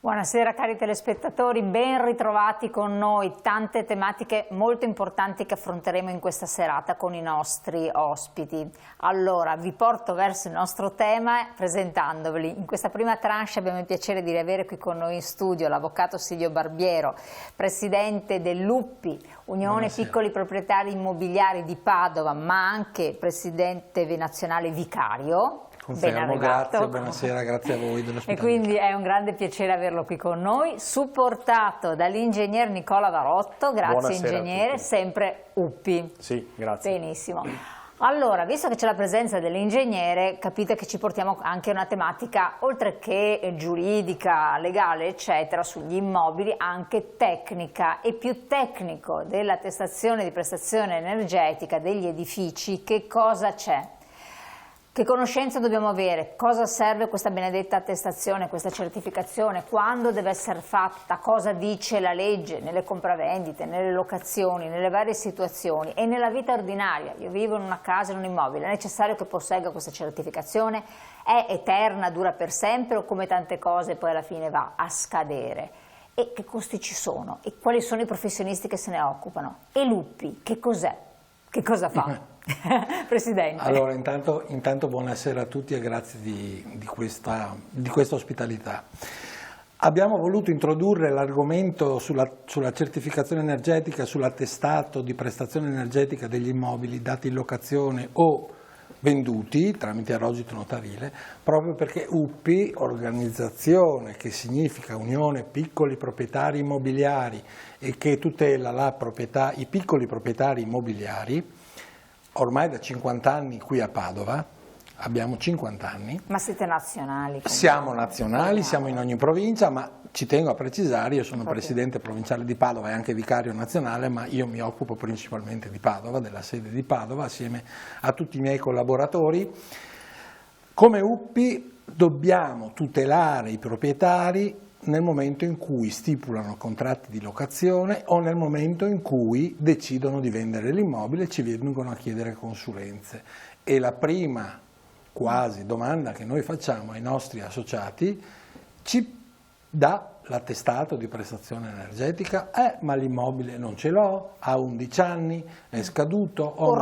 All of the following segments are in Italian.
Buonasera cari telespettatori, ben ritrovati con noi, tante tematiche molto importanti che affronteremo in questa serata con i nostri ospiti. Allora vi porto verso il nostro tema presentandoveli. In questa prima tranche abbiamo il piacere di avere qui con noi in studio l'avvocato Silvio Barbiero, presidente dell'UPPI, Unione Piccoli Proprietari Immobiliari di Padova, ma anche presidente nazionale vicario. Confermo, grazie, buonasera, grazie a voi dell'ospitalità. E quindi è un grande piacere averlo qui con noi, supportato dall'ingegner Nicola Varotto, grazie buonasera ingegnere, sempre UPPI. Sì, grazie. Benissimo. Allora, visto che c'è la presenza dell'ingegnere, capite che ci portiamo anche una tematica, oltre che giuridica, legale, eccetera, sugli immobili, anche tecnica e più tecnico dell'attestazione di prestazione energetica degli edifici. Che cosa c'è? Che conoscenza dobbiamo avere? Cosa serve questa benedetta attestazione, questa certificazione? Quando deve essere fatta? Cosa dice la legge nelle compravendite, nelle locazioni, nelle varie situazioni e nella vita ordinaria? Io vivo in una casa, in un immobile, è necessario che possegga questa certificazione? È eterna, dura per sempre o come tante cose poi alla fine va a scadere? E che costi ci sono? E quali sono i professionisti che se ne occupano? E l'UPPI che cos'è? Che cosa fa? Presidente. Allora, intanto buonasera a tutti e grazie di questa ospitalità. Abbiamo voluto introdurre l'argomento sulla certificazione energetica, sull'attestato di prestazione energetica degli immobili dati in locazione o venduti tramite arrogito notarile, proprio perché UPPI, organizzazione che significa Unione Piccoli Proprietari Immobiliari e che tutela i piccoli proprietari immobiliari, ormai da 50 anni qui a Padova, abbiamo 50 anni. Ma siete nazionali? Siamo nazionali, siamo in ogni provincia, ma ci tengo a precisare, io sono presidente provinciale di Padova e anche vicario nazionale, ma io mi occupo principalmente di Padova, della sede di Padova, assieme a tutti i miei collaboratori. Come UPPI dobbiamo tutelare i proprietari nel momento in cui stipulano contratti di locazione o nel momento in cui decidono di vendere l'immobile e ci vengono a chiedere consulenze. E la prima quasi domanda che noi facciamo ai nostri associati: ci dà l'attestato di prestazione energetica? Ma l'immobile non ce l'ho, ha 11 anni, è scaduto, ho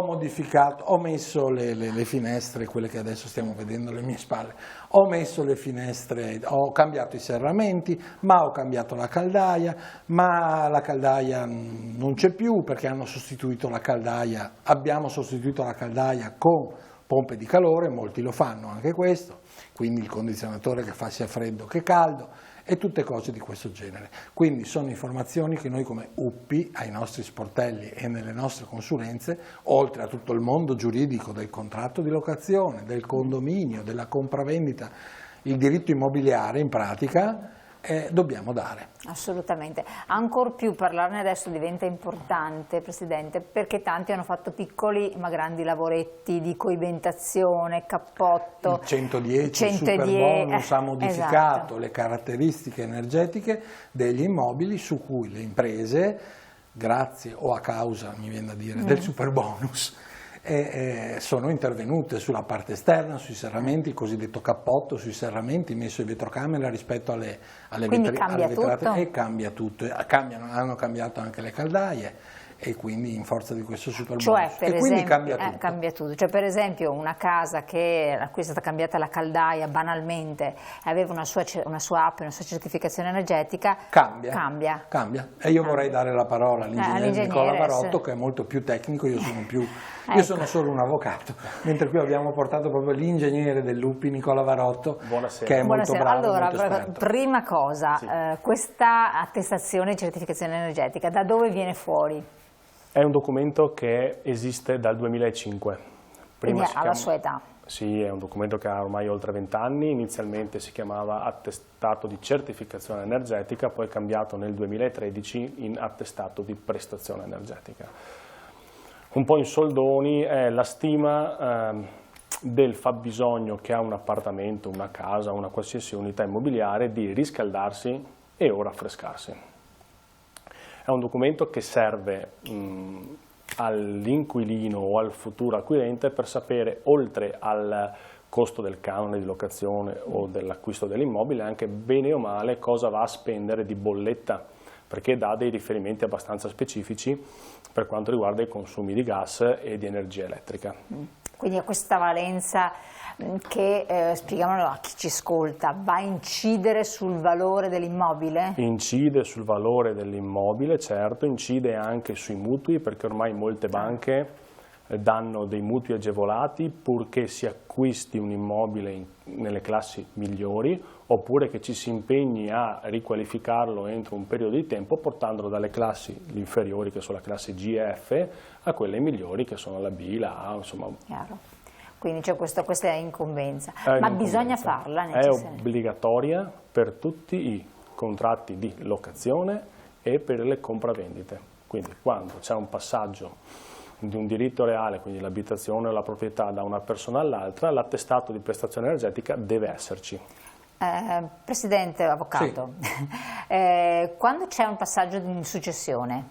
modificato, ho messo le finestre, quelle che adesso stiamo vedendo alle mie spalle, ho messo le finestre, ho cambiato i serramenti, ma ho cambiato la caldaia, ma la caldaia non c'è più perché hanno sostituito la caldaia, abbiamo sostituito la caldaia con pompe di calore, molti lo fanno anche questo, quindi il condizionatore che fa sia freddo che caldo e tutte cose di questo genere. Quindi sono informazioni che noi come UPPI ai nostri sportelli e nelle nostre consulenze, oltre a tutto il mondo giuridico del contratto di locazione, del condominio, della compravendita, il diritto immobiliare in pratica, dobbiamo dare. Assolutamente, ancor più parlarne adesso diventa importante, Presidente, perché tanti hanno fatto piccoli ma grandi lavoretti di coibentazione, cappotto. Il 110, il superbonus ha modificato esatto. Le caratteristiche energetiche degli immobili su cui le imprese, grazie o a causa, mi viene da dire, del superbonus, sono intervenute sulla parte esterna, sui serramenti, il cosiddetto cappotto, sui serramenti, messo in vetrocamera rispetto alle vetrate e cambia tutto, hanno cambiato anche le caldaie e quindi in forza di questo superbonus. Cioè, per esempio, cambia tutto. Cioè, per esempio una casa a cui è stata cambiata la caldaia banalmente, aveva una sua app, una sua certificazione energetica, cambia. E io vorrei dare la parola all'ingegnere Nicola Varotto, che è molto più tecnico, io sono solo un avvocato, mentre qui abbiamo portato proprio l'ingegnere dell'UPPI Nicola Varotto, che è molto bravo. Allora, molto esperto. Prima cosa, sì. Questa attestazione e certificazione energetica, da dove viene fuori? È un documento che esiste dal 2005. Quindi alla sua età? Sì, è un documento che ha ormai oltre 20 anni, inizialmente si chiamava attestato di certificazione energetica, poi è cambiato nel 2013 in attestato di prestazione energetica. Un po' in soldoni è la stima del fabbisogno che ha un appartamento, una casa, una qualsiasi unità immobiliare di riscaldarsi e o raffrescarsi. È un documento che serve all'inquilino o al futuro acquirente per sapere, oltre al costo del canone di locazione o dell'acquisto dell'immobile, anche bene o male cosa va a spendere di bolletta, perché dà dei riferimenti abbastanza specifici per quanto riguarda i consumi di gas e di energia elettrica. Quindi ha questa valenza che, spieghiamolo a chi ci ascolta, va a incidere sul valore dell'immobile? Incide sul valore dell'immobile, certo, incide anche sui mutui, perché ormai molte banche danno dei mutui agevolati purché si acquisti un immobile nelle classi migliori, oppure che ci si impegni a riqualificarlo entro un periodo di tempo portandolo dalle classi inferiori, che sono la classe G e F, a quelle migliori che sono la B, la A, insomma. Chiaro. Quindi c'è questa è incombenza. Ma bisogna farla? È obbligatoria per tutti i contratti di locazione e per le compravendite. Quindi quando c'è un passaggio di un diritto reale, quindi l'abitazione o la proprietà da una persona all'altra, l'attestato di prestazione energetica deve esserci. Presidente, avvocato, sì. Quando c'è un passaggio di successione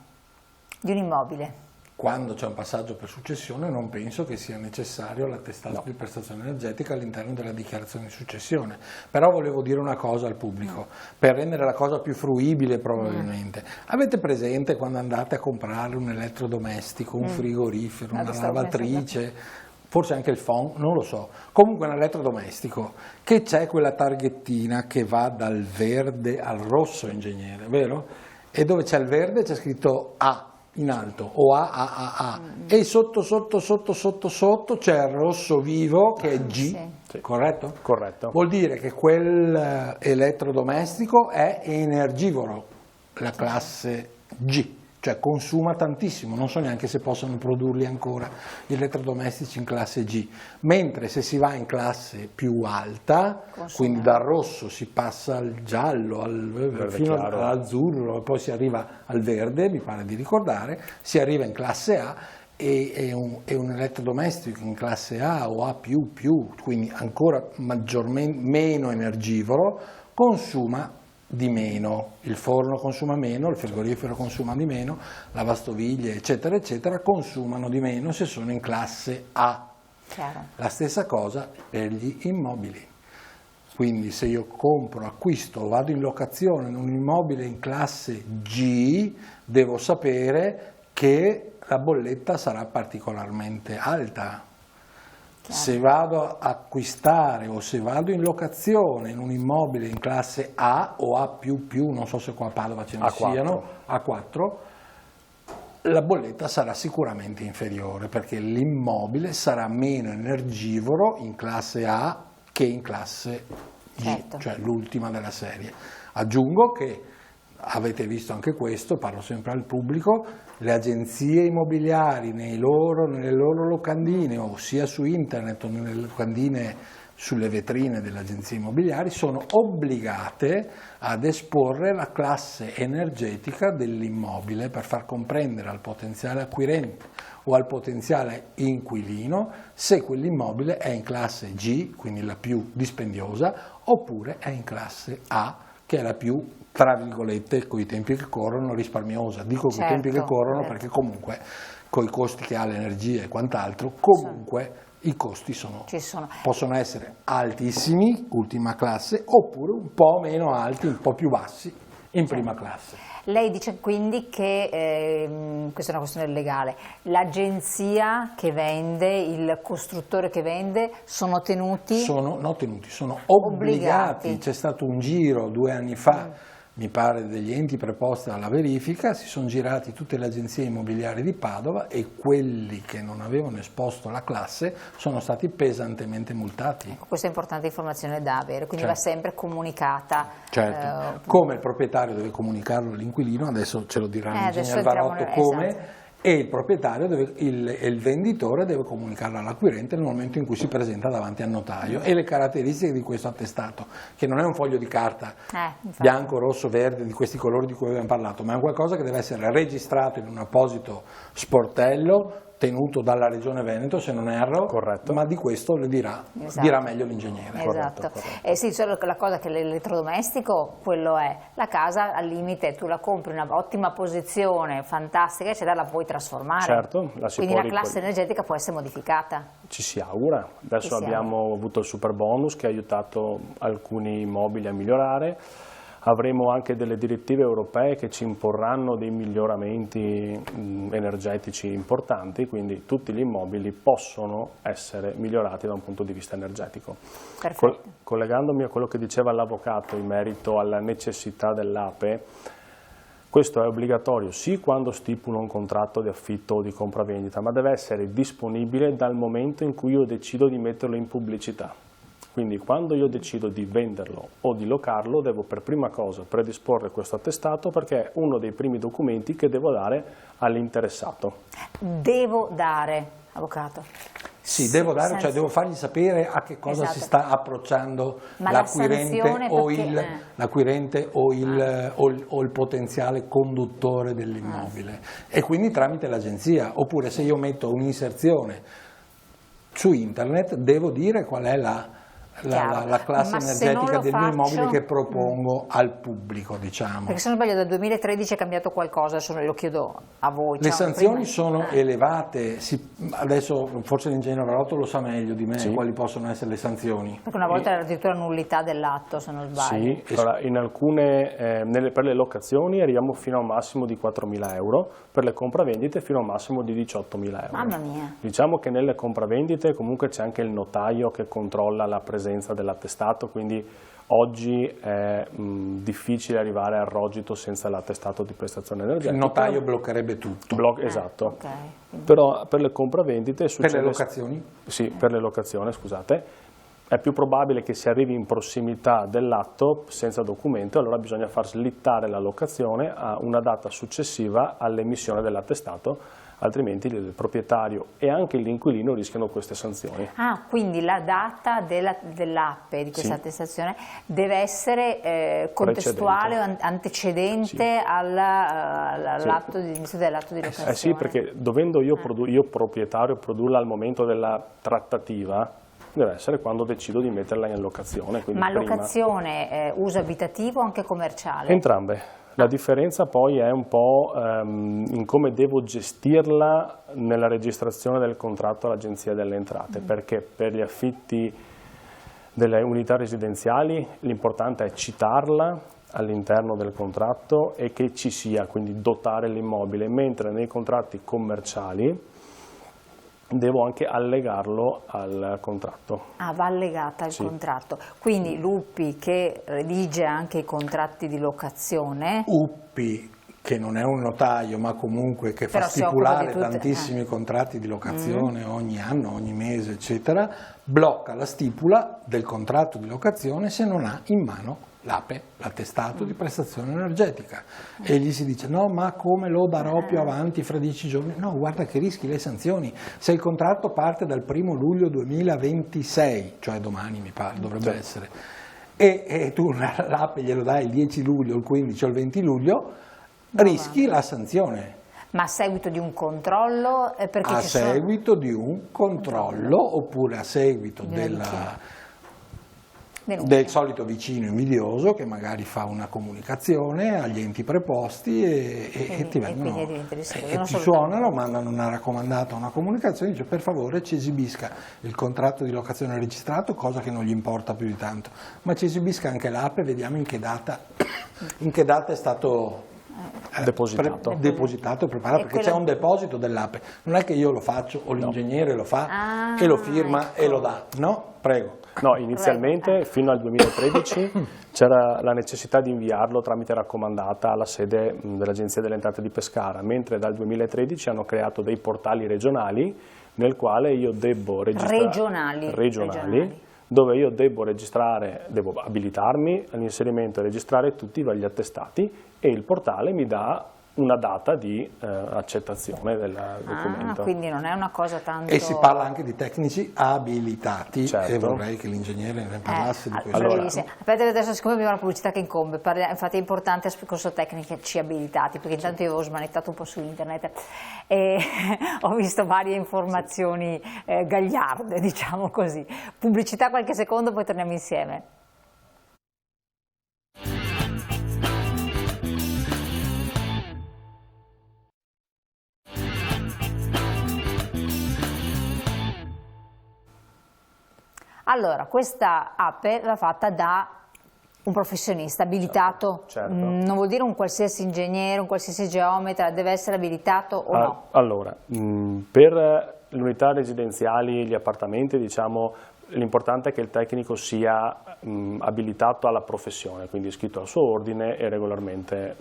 di un immobile? Quando c'è un passaggio per successione non penso che sia necessario l'attestato di prestazione energetica all'interno della dichiarazione di successione, però volevo dire una cosa al pubblico, per rendere la cosa più fruibile probabilmente. Avete presente quando andate a comprare un elettrodomestico, un frigorifero, una lavatrice, forse anche il phon, non lo so, comunque un elettrodomestico, che c'è quella targhettina che va dal verde al rosso, ingegnere, vero? E dove c'è il verde c'è scritto A in alto, o A, e sotto c'è il rosso vivo che è G, sì. Corretto? Corretto. Vuol dire che quel elettrodomestico è energivoro, la classe G, cioè consuma tantissimo, non so neanche se possono produrli ancora gli elettrodomestici in classe G, mentre se si va in classe più alta, quindi dal rosso si passa al giallo, fino all'azzurro, e poi si arriva al verde, mi pare di ricordare, si arriva in classe A e un elettrodomestico in classe A o A++, quindi ancora maggiormente meno energivoro, consuma di meno, il forno consuma meno, il frigorifero consuma di meno, lavastoviglie eccetera eccetera consumano di meno se sono in classe A. Chiaro. La stessa cosa per gli immobili, quindi se io compro, acquisto o vado in locazione in un immobile in classe G devo sapere che la bolletta sarà particolarmente alta. Se vado a acquistare o se vado in locazione in un immobile in classe A o A++, non so se qua a Padova ce ne siano, A4, la bolletta sarà sicuramente inferiore perché l'immobile sarà meno energivoro in classe A che in classe G, certo. Cioè l'ultima della serie. Aggiungo che avete visto anche questo, parlo sempre al pubblico, le agenzie immobiliari nelle loro locandine o sia su internet o nelle locandine sulle vetrine delle agenzie immobiliari sono obbligate ad esporre la classe energetica dell'immobile per far comprendere al potenziale acquirente o al potenziale inquilino se quell'immobile è in classe G, quindi la più dispendiosa, oppure è in classe A, che è la più, tra virgolette, con i tempi che corrono, risparmiosa. Dico con i tempi che corrono perché comunque con i costi che ha l'energia e quant'altro, comunque i costi possono essere altissimi, ultima classe, oppure un po' meno alti, un po' più bassi, in prima classe. Lei dice quindi che, questa è una questione legale, l'agenzia che vende, il costruttore che vende sono tenuti? Sono obbligati. C'è stato un giro 2 anni fa, mi pare, degli enti preposti alla verifica, si sono girati tutte le agenzie immobiliari di Padova e quelli che non avevano esposto la classe sono stati pesantemente multati. Questa è importante informazione da avere, quindi va sempre comunicata. Certo, come il proprietario deve comunicarlo all'inquilino, adesso ce lo dirà l'ingegnere Varotto come, esatto. E il proprietario, il venditore deve comunicarlo all'acquirente nel momento in cui si presenta davanti al notaio e le caratteristiche di questo attestato, che non è un foglio di carta bianco, rosso, verde, di questi colori di cui abbiamo parlato, ma è un qualcosa che deve essere registrato in un apposito sportello tenuto dalla Regione Veneto, se non erro, corretto, ma di questo le dirà meglio l'ingegnere. Esatto. Corretto. Sì, solo la cosa che l'elettrodomestico, quello è, la casa al limite tu la compri in una ottima posizione, fantastica, eccetera, la puoi trasformare. Certo, quindi la classe energetica può essere modificata. Ci si augura. Adesso abbiamo avuto il super bonus che ha aiutato alcuni immobili a migliorare. Avremo anche delle direttive europee che ci imporranno dei miglioramenti energetici importanti, quindi tutti gli immobili possono essere migliorati da un punto di vista energetico. Collegandomi a quello che diceva l'avvocato in merito alla necessità dell'APE, questo è obbligatorio sì quando stipulo un contratto di affitto o di compravendita, ma deve essere disponibile dal momento in cui io decido di metterlo in pubblicità. Quindi quando io decido di venderlo o di locarlo devo per prima cosa predisporre questo attestato, perché è uno dei primi documenti che devo dare all'interessato. Devo dare, avvocato? Sì, devo dare, cioè devo fargli sapere a che cosa si sta approcciando l'acquirente o il potenziale conduttore dell'immobile, e quindi tramite l'agenzia. Oppure se io metto un'inserzione su internet devo dire qual è la classe energetica del mio immobile che propongo al pubblico, diciamo. Perché se non sbaglio dal 2013 è cambiato qualcosa, adesso lo chiedo a voi. Le sanzioni sono elevate, adesso forse l'ingegnere Rotto lo sa meglio di me quali possono essere le sanzioni. Perché una volta era addirittura nullità dell'atto, se non sbaglio. Sì, allora, in alcune, per le locazioni arriviamo fino a un massimo di 4.000 euro, per le compravendite fino a un massimo di 18.000 euro. Mamma mia! Diciamo che nelle compravendite comunque c'è anche il notaio che controlla la presenza dell'attestato, quindi oggi è difficile arrivare al rogito senza l'attestato di prestazione energetica. Il notaio bloccherebbe tutto. Esatto. Okay. Però per le compravendite succede... Per le locazioni? Sì, per le locazioni, scusate. È più probabile che si arrivi in prossimità dell'atto senza documento, allora bisogna far slittare la locazione a una data successiva all'emissione dell'attestato, altrimenti il proprietario e anche l'inquilino rischiano queste sanzioni. Ah, quindi la data dell'APE, di questa attestazione, deve essere contestuale o antecedente all'atto dell'atto di locazione? Sì, perché dovendo io proprietario produrla al momento della trattativa, deve essere quando decido di metterla in locazione. Ma locazione uso abitativo o anche commerciale? Entrambe. La differenza poi è un po' in come devo gestirla nella registrazione del contratto all'Agenzia delle Entrate, perché per gli affitti delle unità residenziali l'importante è citarla all'interno del contratto e che ci sia, quindi dotare l'immobile, mentre nei contratti commerciali devo anche allegarlo al contratto. Ah, va allegata al contratto. Quindi l'UPI che redige anche i contratti di locazione. UPI, che non è un notaio, ma comunque che fa stipulare tantissimi contratti di locazione ogni anno, ogni mese, eccetera, blocca la stipula del contratto di locazione se non ha in mano l'APE, l'attestato di prestazione energetica, e gli si dice no, ma come lo darò più avanti fra 10 giorni? No, guarda che rischi le sanzioni. Se il contratto parte dal 1° luglio 2026, cioè domani mi pare dovrebbe essere, e tu l'APE glielo dai il 10 luglio, il 15 o il 20 luglio, rischi la sanzione. Ma a seguito di un controllo? A seguito di un controllo oppure a seguito del solito vicino invidioso che magari fa una comunicazione agli enti preposti e ti vengono e ti suonano, mandano una raccomandata, una comunicazione, dice per favore ci esibisca il contratto di locazione registrato, cosa che non gli importa più di tanto, ma ci esibisca anche l'APE, vediamo in che data è stato depositato e preparato, perché c'è un deposito dell'APE, non è che io lo faccio o l'ingegnere lo fa e lo firma e lo dà, no? Prego. No, inizialmente fino al 2013 c'era la necessità di inviarlo tramite raccomandata alla sede dell'Agenzia delle Entrate di Pescara, mentre dal 2013 hanno creato dei portali regionali nel quale io devo registrare regionali, dove io devo abilitarmi all'inserimento e registrare tutti gli attestati, e il portale mi dà una data di accettazione del documento. Quindi non è una cosa tanto... E si parla anche di tecnici abilitati, certo. E vorrei che l'ingegnere ne parlasse di questo. Allora, aspetta, adesso siccome abbiamo la pubblicità che incombe, infatti è importante il discorso tecnici abilitati, perché intanto io avevo smanettato un po' su internet e ho visto varie informazioni gagliarde, diciamo così. Pubblicità qualche secondo, poi torniamo insieme. Allora, questa app va fatta da un professionista abilitato, certo. Non vuol dire un qualsiasi ingegnere, un qualsiasi geometra, deve essere abilitato o no? Allora, per le unità residenziali, gli appartamenti, diciamo, l'importante è che il tecnico sia abilitato alla professione, quindi iscritto al suo ordine e regolarmente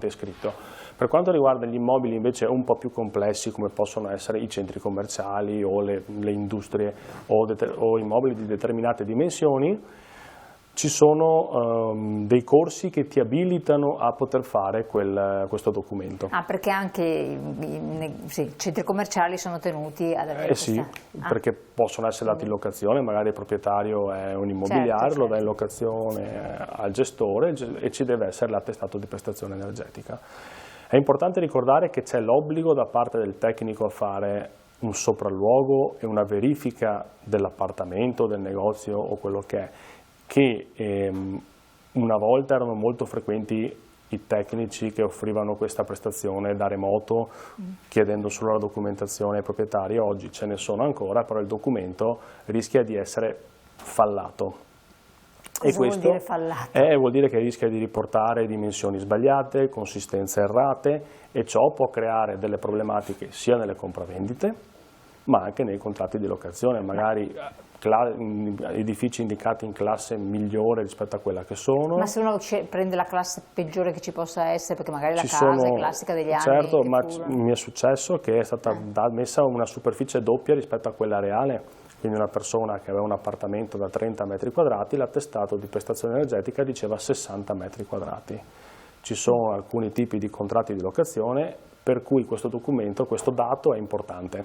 iscritto. Per quanto riguarda gli immobili invece un po' più complessi, come possono essere i centri commerciali o le industrie o immobili di determinate dimensioni, ci sono dei corsi che ti abilitano a poter fare questo documento. Perché anche i centri commerciali sono tenuti ad avere sì, perché possono essere dati in locazione, magari il proprietario è un immobiliare, certo. Lo dà in locazione al gestore e ci deve essere l'attestato di prestazione energetica. È importante ricordare che c'è l'obbligo da parte del tecnico a fare un sopralluogo e una verifica dell'appartamento, del negozio o quello che è, che una volta erano molto frequenti i tecnici che offrivano questa prestazione da remoto chiedendo solo la documentazione ai proprietari. Oggi ce ne sono ancora, però il documento rischia di essere fallato. Cosa vuol dire fallato? Vuol dire che rischia di riportare dimensioni sbagliate, consistenze errate, e ciò può creare delle problematiche sia nelle compravendite ma anche nei contratti di locazione, magari edifici indicati in classe migliore rispetto a quella che sono. Ma se uno prende la classe peggiore che ci possa essere, perché magari la casa è classica degli anni. Certo, ma mi è successo che è stata messa una superficie doppia rispetto a quella reale, quindi una persona che aveva un appartamento da 30 metri quadrati, l'attestato di prestazione energetica diceva 60 metri quadrati. Ci sono alcuni tipi di contratti di locazione per cui questo documento, questo dato è importante.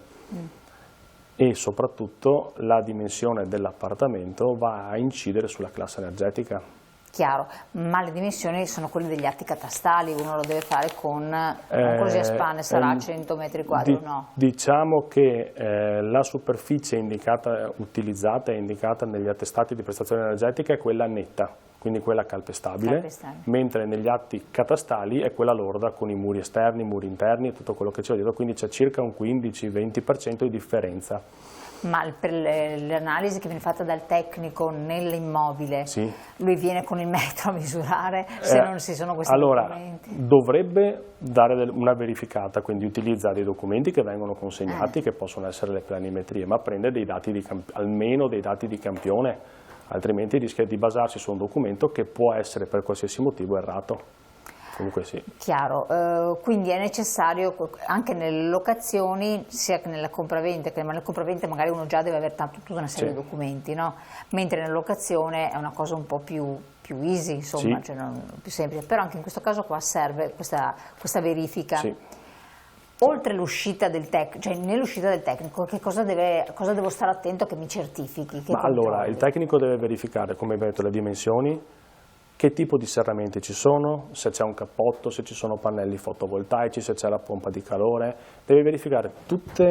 E soprattutto la dimensione dell'appartamento va a incidere sulla classe energetica. Chiaro, ma le dimensioni sono quelle degli atti catastali, uno lo deve fare con, non così a spanne, sarà 100 metri quadri o no? Diciamo che la superficie utilizzata e indicata negli attestati di prestazione energetica è quella netta, quindi quella calpestabile, mentre negli atti catastali è quella lorda con i muri esterni, i muri interni e tutto quello che c'è dietro, quindi c'è circa un 15-20% di differenza. Ma per l'analisi che viene fatta dal tecnico nell'immobile, sì, lui viene con il metro a misurare se non ci sono questi documenti? Dovrebbe dare una verificata, quindi utilizza dei documenti che vengono consegnati, che possono essere le planimetrie, ma prende dei dati almeno dei dati di campione, altrimenti rischia di basarsi su un documento che può essere per qualsiasi motivo errato. Comunque sì. Chiaro, quindi è necessario anche nelle locazioni, sia che nella compravendita, che nella compravendita magari uno già deve avere tutta una serie di documenti, no? Mentre nella locazione è una cosa un po' più easy, insomma, cioè più semplice, però anche in questo caso qua serve questa verifica. Sì. Oltre l'uscita del tecnico, cioè nell'uscita del tecnico, cosa devo stare attento che mi certifichi? Allora, il tecnico deve verificare, come abbiamo detto, le dimensioni, che tipo di serramenti ci sono, se c'è un cappotto, se ci sono pannelli fotovoltaici, se c'è la pompa di calore. Deve verificare tutti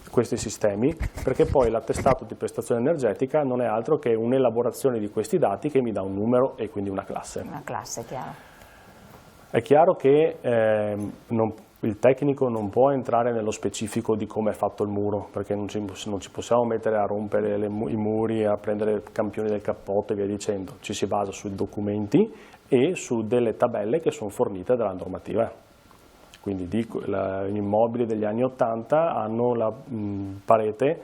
questi sistemi, perché poi l'attestato di prestazione energetica non è altro che un'elaborazione di questi dati che mi dà un numero e quindi una classe. Una classe, chiaro. È chiaro che il tecnico non può entrare nello specifico di come è fatto il muro, perché non ci possiamo mettere a rompere i muri, a prendere campioni del cappotto e via dicendo. Ci si basa sui documenti e su delle tabelle che sono fornite dalla normativa. Quindi gli immobili degli anni 80 hanno la parete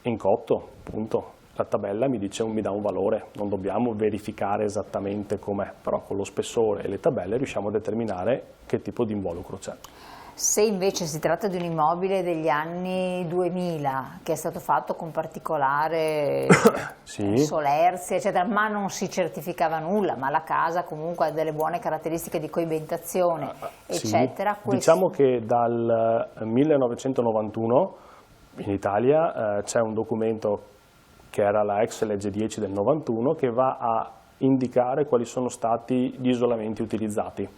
in cotto, punto. La tabella mi dà un valore, non dobbiamo verificare esattamente com'è, però con lo spessore e le tabelle riusciamo a determinare che tipo di involucro c'è. Se invece si tratta di un immobile degli anni 2000 che è stato fatto con particolare Sì. solerzia, eccetera, ma non si certificava nulla, ma la casa comunque ha delle buone caratteristiche di coibentazione, eccetera. Sì. Diciamo che dal 1991 in Italia c'è un documento che era la ex legge 10 del 91 che va a indicare quali sono stati gli isolamenti utilizzati.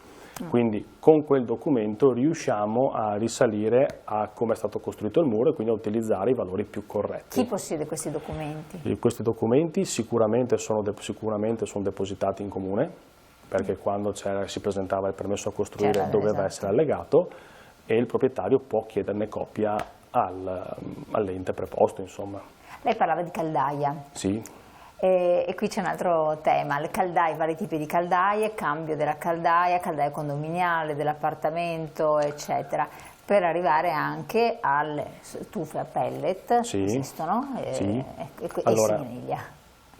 Quindi con quel documento riusciamo a risalire a come è stato costruito il muro e quindi a utilizzare i valori più corretti. Chi possiede questi documenti? Questi documenti sicuramente sono depositati in comune, perché quando si presentava il permesso a costruire doveva essere allegato, e il proprietario può chiederne copia all'ente preposto, insomma. Lei parlava di caldaia. Sì. E qui c'è un altro tema, le caldaie, vari tipi di caldaie, cambio della caldaia condominiale, dell'appartamento, eccetera, per arrivare anche alle stufe a pellet, Sì. esistono, Sì. e Allora, simiglia.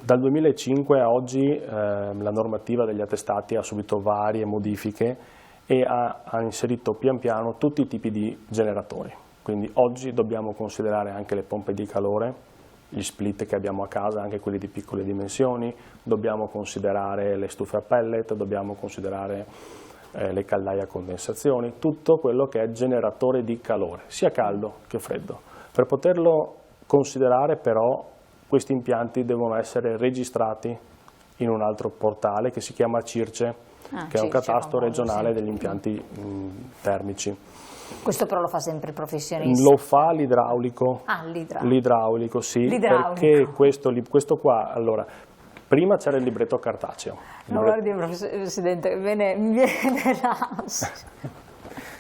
dal 2005 a oggi la normativa degli attestati ha subito varie modifiche e ha inserito pian piano tutti i tipi di generatori. Quindi oggi dobbiamo considerare anche le pompe di calore, gli split che abbiamo a casa, anche quelli di piccole dimensioni, dobbiamo considerare le stufe a pellet, dobbiamo considerare le caldaie a condensazioni, tutto quello che è generatore di calore, sia caldo che freddo. Per poterlo considerare però questi impianti devono essere registrati in un altro portale che si chiama CIRCE, che è un catasto regionale degli impianti termici. Questo però lo fa sempre il professionista? Lo fa l'idraulico. Ah, l'idraulico, sì, l'idraulico. Perché questo qua, allora, prima c'era il libretto cartaceo. No, guardi, Presidente, mi viene l'ansia.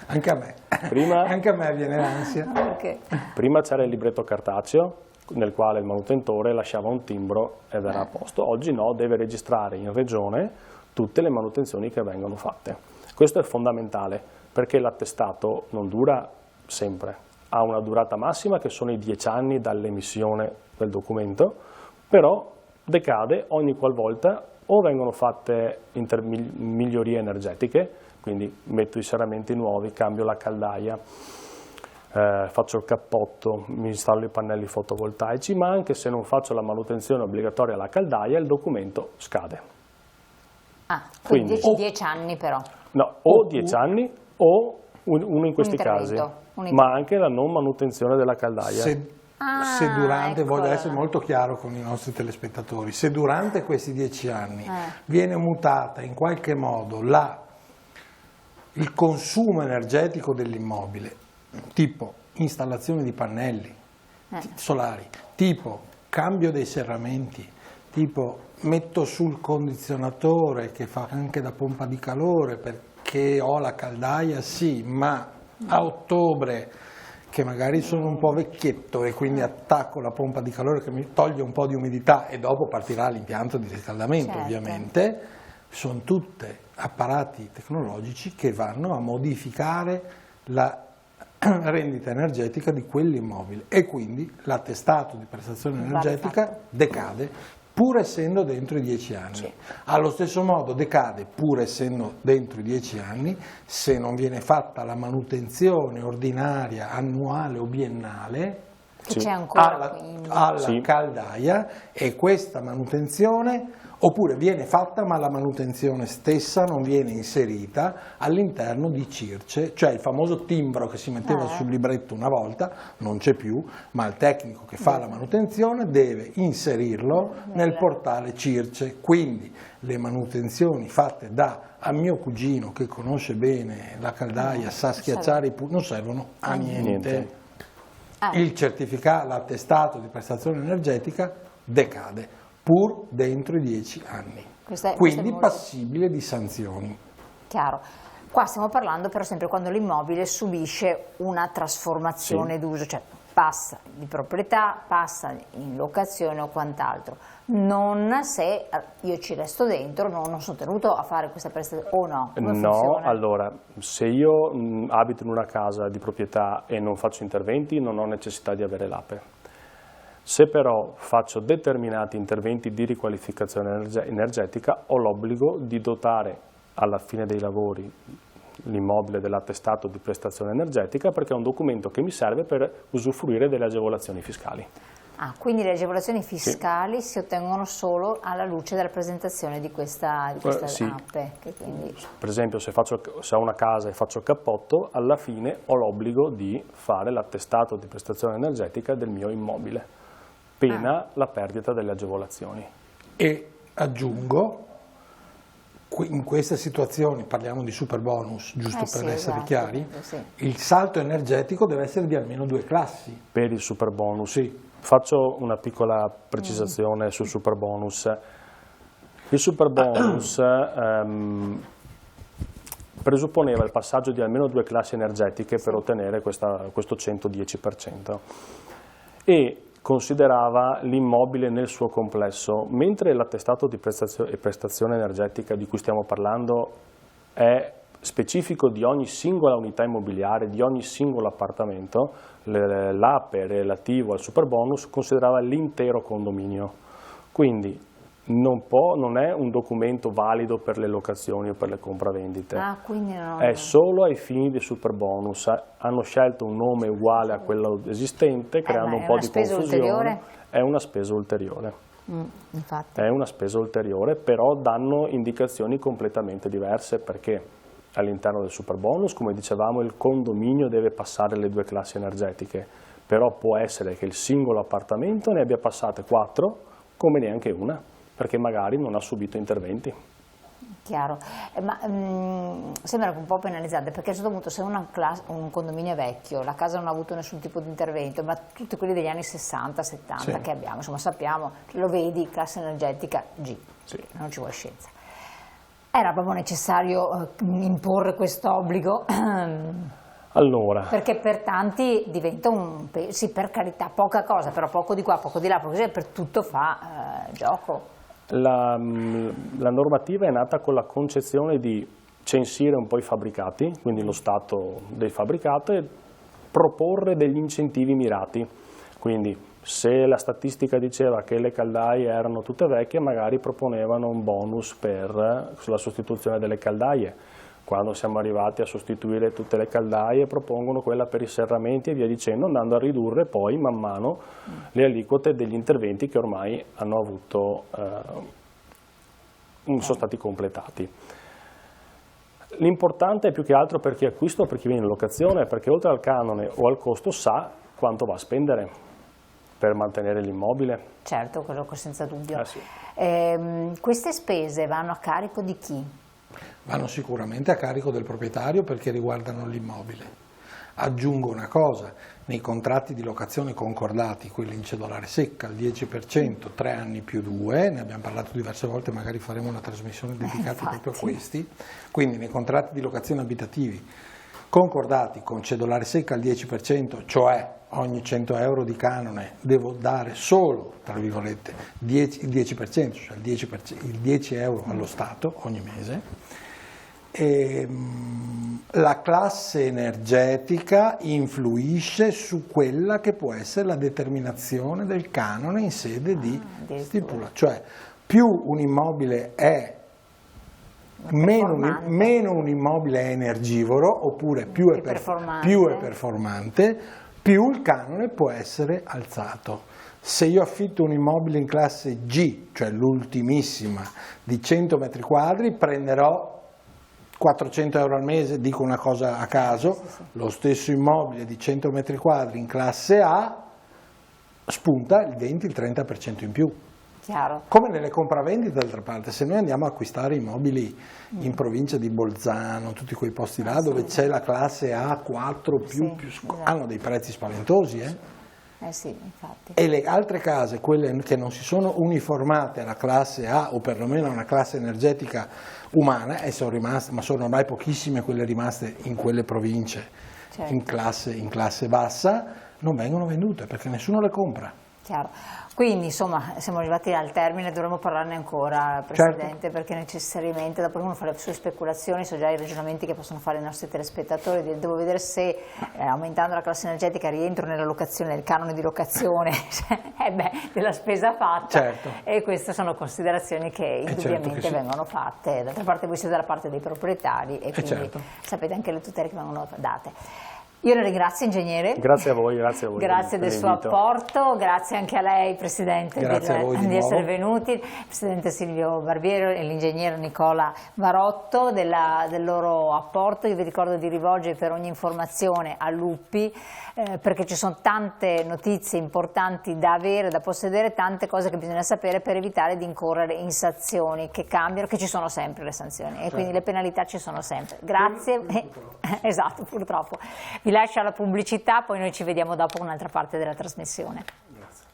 Anche a me. Anche a me viene l'ansia. Perché? Prima c'era il libretto cartaceo, nel quale il manutentore lasciava un timbro ed era a posto. Oggi no, deve registrare in regione tutte le manutenzioni che vengono fatte. Questo è fondamentale, perché l'attestato non dura sempre, ha una durata massima che sono i 10 anni dall'emissione del documento, però decade ogni qualvolta o vengono fatte migliorie energetiche, quindi metto i serramenti nuovi, cambio la caldaia, faccio il cappotto, mi installo i pannelli fotovoltaici, ma anche se non faccio la manutenzione obbligatoria alla caldaia il documento scade. Ah, quindi 10 anni però. No, o 10 anni o uno in questi casi, ma anche la non manutenzione della caldaia. Se durante, eccola. voglio essere molto chiaro con i nostri telespettatori, se durante questi 10 anni viene mutata in qualche modo il consumo energetico dell'immobile, tipo installazione di pannelli solari, tipo cambio dei serramenti, tipo metto sul condizionatore che fa anche da pompa di calore perché ho la caldaia, sì, ma a ottobre che magari sono un po' vecchietto e quindi attacco la pompa di calore che mi toglie un po' di umidità e dopo partirà l'impianto di riscaldamento, ovviamente, sono tutti apparati tecnologici che vanno a modificare la rendita energetica di quell'immobile e quindi l'attestato di prestazione energetica decade pur essendo dentro i 10 anni. Allo stesso modo decade pur essendo dentro i 10 anni se non viene fatta la manutenzione ordinaria annuale o biennale c'è ancora alla caldaia, e questa manutenzione oppure viene fatta ma la manutenzione stessa non viene inserita all'interno di CIRCE, cioè il famoso timbro che si metteva sul libretto una volta non c'è più, ma il tecnico che fa la manutenzione deve inserirlo nel portale CIRCE, quindi le manutenzioni fatte a mio cugino che conosce bene la caldaia, sa schiacciare i punti, non servono a niente. Il certificato, l'attestato di prestazione energetica decade pur dentro i 10 anni, quindi passibile di sanzioni. Chiaro. Qua stiamo parlando però sempre quando l'immobile subisce una trasformazione d'uso, cioè passa di proprietà, passa in locazione o quant'altro, non se io ci resto dentro, non sono tenuto a fare questa prestazione o no? No, allora, se io abito in una casa di proprietà e non faccio interventi non ho necessità di avere l'APE. Se però faccio determinati interventi di riqualificazione energetica ho l'obbligo di dotare alla fine dei lavori l'immobile dell'attestato di prestazione energetica, perché è un documento che mi serve per usufruire delle agevolazioni fiscali. Ah, quindi le agevolazioni fiscali si ottengono solo alla luce della presentazione di questa sì. app. Che quindi... Per esempio, se ho una casa e faccio il cappotto, alla fine ho l'obbligo di fare l'attestato di prestazione energetica del mio immobile, pena la perdita delle agevolazioni. E aggiungo, in queste situazioni, parliamo di superbonus, giusto per essere chiari, il salto energetico deve essere di almeno 2 classi. Per il superbonus? Sì. Faccio una piccola precisazione sul superbonus. Il superbonus presupponeva il passaggio di almeno 2 classi energetiche per ottenere questo 110% e considerava l'immobile nel suo complesso, mentre l'attestato di prestazione energetica di cui stiamo parlando è specifico di ogni singola unità immobiliare, di ogni singolo appartamento. L'APE relativo al superbonus considerava l'intero condominio, quindi non è un documento valido per le locazioni o per le compravendite, è solo ai fini di superbonus. Hanno scelto un nome uguale a quello esistente, creando un po' di confusione. Ulteriore? È una spesa ulteriore. Infatti. È una spesa ulteriore, però danno indicazioni completamente diverse, perché all'interno del superbonus, come dicevamo, il condominio deve passare le 2 classi energetiche, però può essere che il singolo appartamento ne abbia passate 4, come neanche una, perché magari non ha subito interventi. Chiaro, ma sembra un po' penalizzante, perché a un certo punto se un condominio è vecchio, la casa non ha avuto nessun tipo di intervento, ma tutti quelli degli anni 60, 70 che abbiamo, insomma sappiamo, lo vedi, classe energetica G, non ci vuole scienza. Era proprio necessario imporre questo obbligo? Allora. Perché per tanti diventa sì, per carità, poca cosa, però poco di qua, poco di là, per tutto fa gioco. La normativa è nata con la concezione di censire un po' i fabbricati, quindi lo stato del fabbricato, e proporre degli incentivi mirati. Quindi se la statistica diceva che le caldaie erano tutte vecchie, magari proponevano un bonus sulla sostituzione delle caldaie. Quando siamo arrivati a sostituire tutte le caldaie, propongono quella per i serramenti e via dicendo, andando a ridurre poi man mano le aliquote degli interventi che ormai hanno avuto, sono stati completati. L'importante è più che altro per chi acquista o per chi viene in locazione, perché oltre al canone o al costo sa quanto va a spendere per mantenere l'immobile. Certo, quello senza dubbio. Sì. Queste spese vanno a carico di chi? Vanno sicuramente a carico del proprietario, perché riguardano l'immobile. Aggiungo una cosa, nei contratti di locazione concordati, quelli in cedolare secca, il 10%, 3 anni più 2, ne abbiamo parlato diverse volte, magari faremo una trasmissione dedicata proprio a questi, quindi nei contratti di locazione abitativi concordati con cedolare secca al 10%, cioè ogni 100 euro di canone devo dare solo, tra virgolette, il 10%, cioè il 10 euro allo Stato ogni mese. La classe energetica influisce su quella che può essere la determinazione del canone in sede di stipula, cioè più un immobile è meno un immobile è energivoro, oppure più è performante, più il canone può essere alzato. Se io affitto un immobile in classe G, cioè l'ultimissima, di 100 metri quadri, prenderò 400 euro al mese, dico una cosa a caso, lo stesso immobile di 100 metri quadri in classe A spunta il 20, il 30% in più. Chiaro. Come nelle compravendite, d'altra parte, se noi andiamo a acquistare immobili in provincia di Bolzano, tutti quei posti là dove c'è la classe A4 più, hanno dei prezzi spaventosi. Sì, infatti. E le altre case, quelle che non si sono uniformate alla classe A o perlomeno a una classe energetica umana, e sono rimaste, ma sono ormai pochissime quelle rimaste in quelle province in classe bassa, non vengono vendute perché nessuno le compra. chiaro. Quindi insomma siamo arrivati al termine, dovremmo parlarne ancora, Presidente, certo, perché necessariamente dopo uno fa le sue speculazioni, so già i ragionamenti che possono fare i nostri telespettatori, devo vedere se aumentando la classe energetica rientro nella locazione, nel canone di locazione della spesa fatta, certo, e queste sono considerazioni che indubbiamente certo vengono fatte. D'altra parte voi siete dalla parte dei proprietari e quindi certo, sapete anche le tutele che vengono date. Io la ringrazio, ingegnere. Grazie a voi. Grazie del suo apporto, grazie anche a lei, Presidente, di essere venuti, il Presidente Silvio Barbiero e l'ingegnere Nicola Varotto del loro apporto. Io vi ricordo di rivolgere per ogni informazione a Luppi, perché ci sono tante notizie importanti da avere, da possedere, tante cose che bisogna sapere per evitare di incorrere in sanzioni che cambiano, che ci sono sempre le sanzioni e quindi le penalità ci sono sempre. Grazie. Esatto, purtroppo. Vi lascio alla pubblicità, poi noi ci vediamo dopo con un'altra parte della trasmissione. Grazie.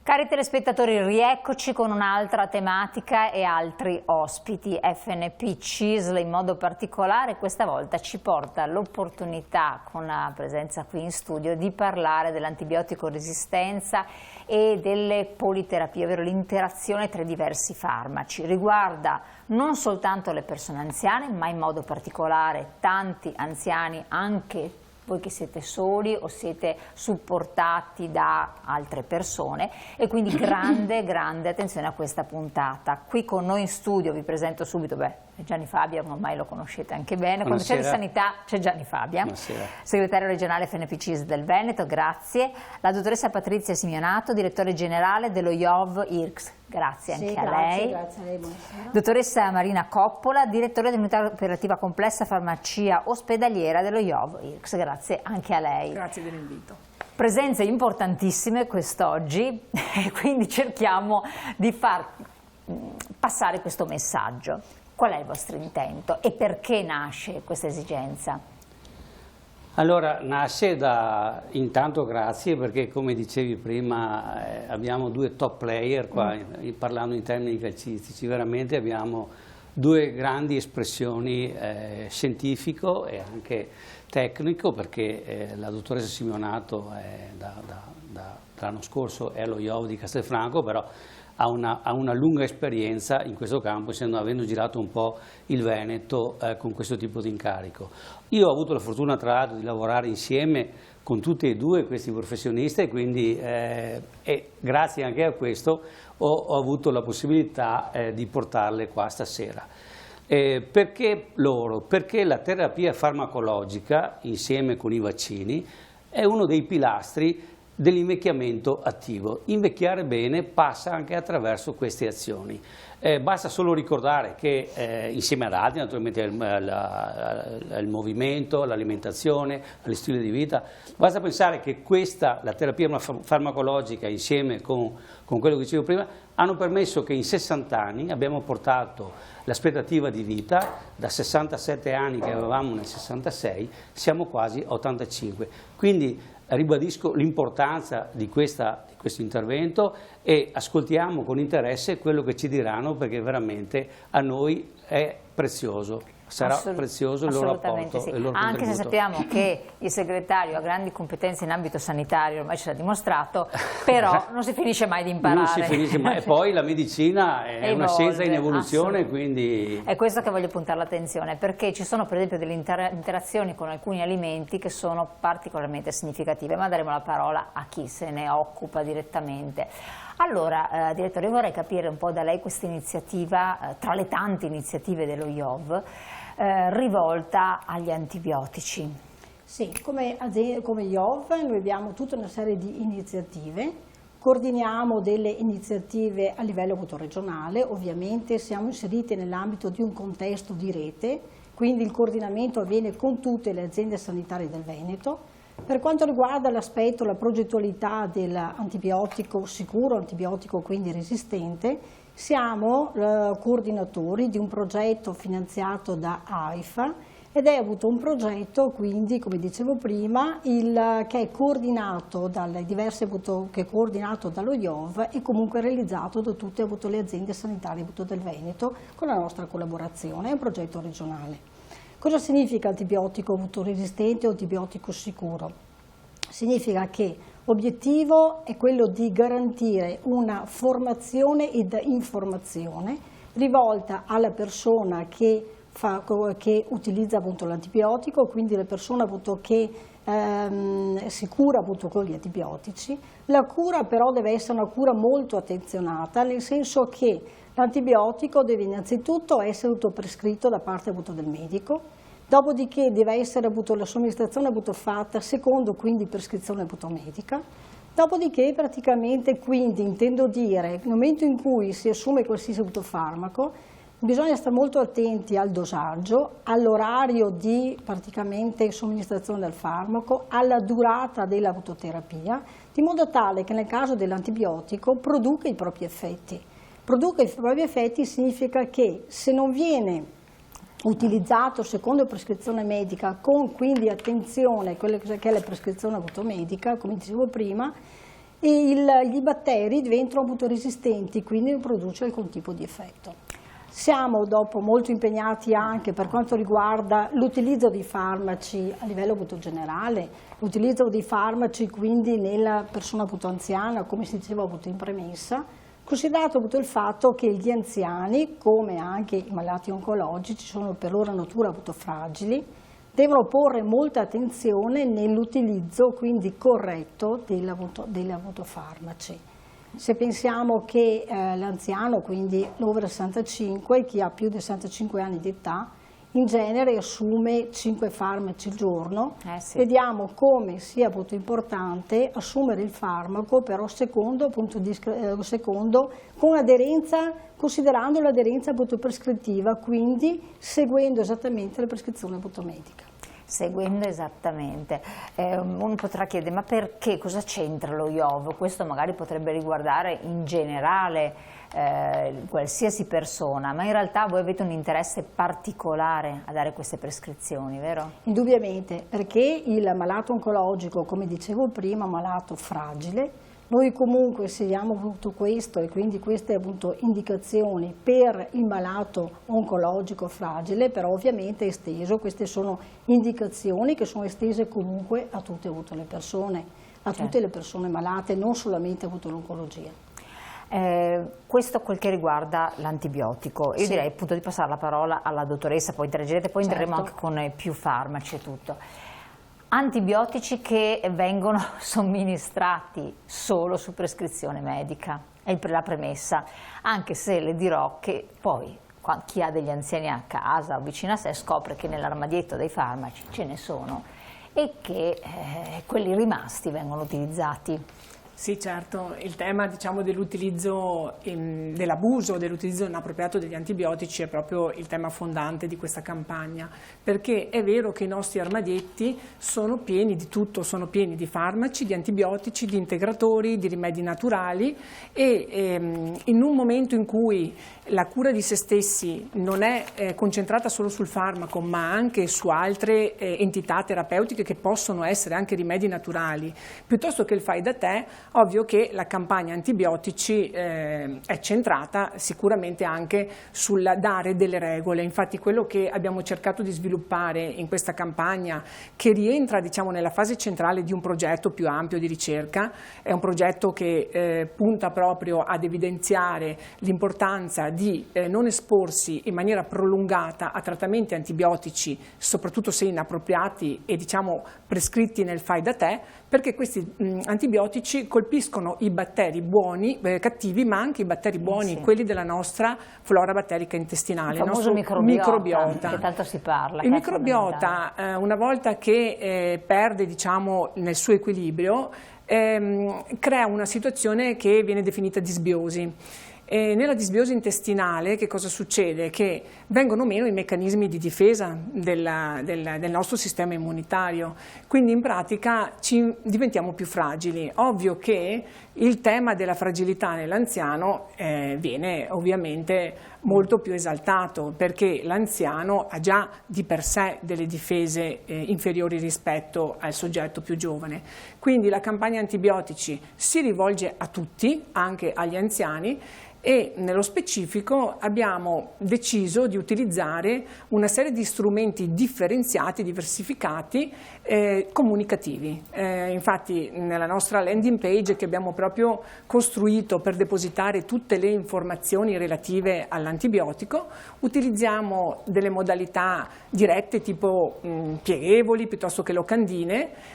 Cari telespettatori, rieccoci con un'altra tematica e altri ospiti. FNP CISL in modo particolare questa volta ci porta l'opportunità, con la presenza qui in studio, di parlare dell'antibiotico resistenza e delle politerapie, ovvero l'interazione tra i diversi farmaci. Riguarda non soltanto le persone anziane, ma in modo particolare tanti anziani, anche voi che siete soli o siete supportati da altre persone, e quindi grande attenzione a questa puntata. Qui con noi in studio vi presento subito Gianni Fabbia, ormai lo conoscete anche bene. Quando c'è di sanità c'è Gianni Fabbia, segretario regionale FNP CISL del Veneto, grazie. La dottoressa Patrizia Simeonato, direttore generale dello IOV IRCS, grazie anche a lei. Grazie a lei, buonasera. Dottoressa Marina Coppola, direttore dell'unità operativa complessa farmacia ospedaliera dello IOV IRCS, grazie anche a lei. Grazie dell'invito. Presenze importantissime quest'oggi, quindi cerchiamo di far passare questo messaggio. Qual è il vostro intento e perché nasce questa esigenza? Allora, nasce intanto grazie, perché come dicevi prima abbiamo due top player qua, parlando in termini calcistici, veramente abbiamo due grandi espressioni, scientifico e anche tecnico, perché la dottoressa Simeonato dall'anno scorso è allo IOV di Castelfranco, però ha una lunga esperienza in questo campo, avendo girato un po' il Veneto con questo tipo di incarico. Io ho avuto la fortuna tra l'altro di lavorare insieme con tutti e due questi professionisti e quindi grazie anche a questo ho avuto la possibilità di portarle qua stasera. Perché loro? Perché la terapia farmacologica insieme con i vaccini è uno dei pilastri dell'invecchiamento attivo. Invecchiare bene passa anche attraverso queste azioni. Basta solo ricordare che insieme ad altri, naturalmente il movimento, l'alimentazione, lo stile di vita, basta pensare che la terapia farmacologica insieme con quello che dicevo prima hanno permesso che in 60 anni abbiamo portato l'aspettativa di vita da 67 anni che avevamo nel 66, siamo quasi a 85. Quindi ribadisco l'importanza di questo intervento e ascoltiamo con interesse quello che ci diranno, perché veramente a noi è prezioso. Sarà prezioso il loro apporto e il loro anche contributo. se sappiamo che il segretario ha grandi competenze in ambito sanitario, ormai ce l'ha dimostrato, però non si finisce mai di imparare. Non si finisce mai, e poi la medicina è una scienza in evoluzione, quindi... È questo che voglio puntare l'attenzione, perché ci sono per esempio delle interazioni con alcuni alimenti che sono particolarmente significative, ma daremo la parola a chi se ne occupa direttamente. Allora, direttore, io vorrei capire un po' da lei questa iniziativa, tra le tante iniziative dello IOV, rivolta agli antibiotici. Sì, come IOV noi abbiamo tutta una serie di iniziative, coordiniamo delle iniziative a livello regionale, ovviamente siamo inseriti nell'ambito di un contesto di rete, quindi il coordinamento avviene con tutte le aziende sanitarie del Veneto. Per quanto riguarda l'aspetto, la progettualità dell'antibiotico sicuro, antibiotico quindi resistente, siamo coordinatori di un progetto finanziato da AIFA ed è avuto un progetto, quindi, come dicevo prima, che è coordinato dalle diverse, che è coordinato dallo IOV e comunque realizzato da tutte le aziende sanitarie del Veneto con la nostra collaborazione, è un progetto regionale. Cosa significa antibiotico resistente o antibiotico sicuro? Significa che l'obiettivo è quello di garantire una formazione ed informazione rivolta alla persona che utilizza l'antibiotico, quindi la persona che si cura con gli antibiotici. La cura però deve essere una cura molto attenzionata, nel senso che l'antibiotico deve innanzitutto essere prescritto da parte del medico, dopodiché deve essere la somministrazione fatta secondo quindi prescrizione medica. Dopodiché praticamente, quindi intendo dire, nel momento in cui si assume qualsiasi farmaco, bisogna stare molto attenti al dosaggio, all'orario di somministrazione del farmaco, alla durata della terapia, di modo tale che nel caso dell'antibiotico produca i propri effetti. Produca i propri effetti significa che se non viene utilizzato secondo prescrizione medica, con quindi attenzione a quella che è la prescrizione medica, come dicevo prima, i batteri diventano resistenti, quindi non produce alcun tipo di effetto. Siamo dopo molto impegnati anche per quanto riguarda l'utilizzo di farmaci a livello generale, l'utilizzo di farmaci quindi nella persona anziana, come si diceva in premessa, considerato il fatto che gli anziani, come anche i malati oncologici, sono per loro natura fragili, devono porre molta attenzione nell'utilizzo quindi corretto dei farmaci. Se pensiamo che l'anziano, quindi l'over 65, chi ha più di 65 anni di età, in genere assume 5 farmaci al giorno, sì. Vediamo come sia importante assumere il farmaco, però secondo con aderenza, considerando l'aderenza prescrittiva, quindi seguendo esattamente la prescrizione medica. Seguendo esattamente. Uno potrà chiedere, ma perché, cosa c'entra lo IOV? Questo magari potrebbe riguardare in generale qualsiasi persona, ma in realtà voi avete un interesse particolare a dare queste prescrizioni, vero? Indubbiamente, perché il malato oncologico, come dicevo prima, è un malato fragile. Noi comunque seguiamo tutto questo e quindi queste indicazioni per il malato oncologico fragile, però ovviamente esteso, queste sono indicazioni che sono estese comunque a tutte le persone, tutte le persone malate, non solamente l'oncologia. Questo quel che riguarda l'antibiotico. Io direi appunto di passare la parola alla dottoressa, poi entreremo anche con più farmaci e tutto. Antibiotici che vengono somministrati solo su prescrizione medica, è la premessa, anche se le dirò che poi chi ha degli anziani a casa o vicino a sé scopre che nell'armadietto dei farmaci ce ne sono e che quelli rimasti vengono utilizzati. Sì, certo, il tema dell'utilizzo, dell'abuso, dell'utilizzo inappropriato degli antibiotici è proprio il tema fondante di questa campagna, perché è vero che i nostri armadietti sono pieni di tutto, sono pieni di farmaci, di antibiotici, di integratori, di rimedi naturali e in un momento in cui la cura di se stessi non è concentrata solo sul farmaco, ma anche su altre entità terapeutiche che possono essere anche rimedi naturali, piuttosto che il fai da te, ovvio che la campagna antibiotici è centrata sicuramente anche sul dare delle regole. Infatti quello che abbiamo cercato di sviluppare in questa campagna, che rientra nella fase centrale di un progetto più ampio di ricerca, è un progetto che punta proprio ad evidenziare l'importanza di non esporsi in maniera prolungata a trattamenti antibiotici, soprattutto se inappropriati e prescritti nel fai da te, perché questi antibiotici colpiscono i batteri buoni, cattivi, ma anche i batteri buoni, quelli della nostra flora batterica intestinale, il famoso microbiota, che tanto si parla. Il microbiota, una volta che perde nel suo equilibrio, crea una situazione che viene definita disbiosi. E nella disbiosi intestinale che cosa succede? Che vengono meno i meccanismi di difesa del nostro sistema immunitario, quindi in pratica diventiamo più fragili. Ovvio che il tema della fragilità nell'anziano viene ovviamente molto più esaltato, perché l'anziano ha già di per sé delle difese inferiori rispetto al soggetto più giovane. Quindi la campagna antibiotici si rivolge a tutti, anche agli anziani, e nello specifico abbiamo deciso di utilizzare una serie di strumenti differenziati, diversificati, comunicativi. Infatti nella nostra landing page, che abbiamo proprio costruito per depositare tutte le informazioni relative all'antibiotico, utilizziamo delle modalità dirette tipo pieghevoli piuttosto che locandine,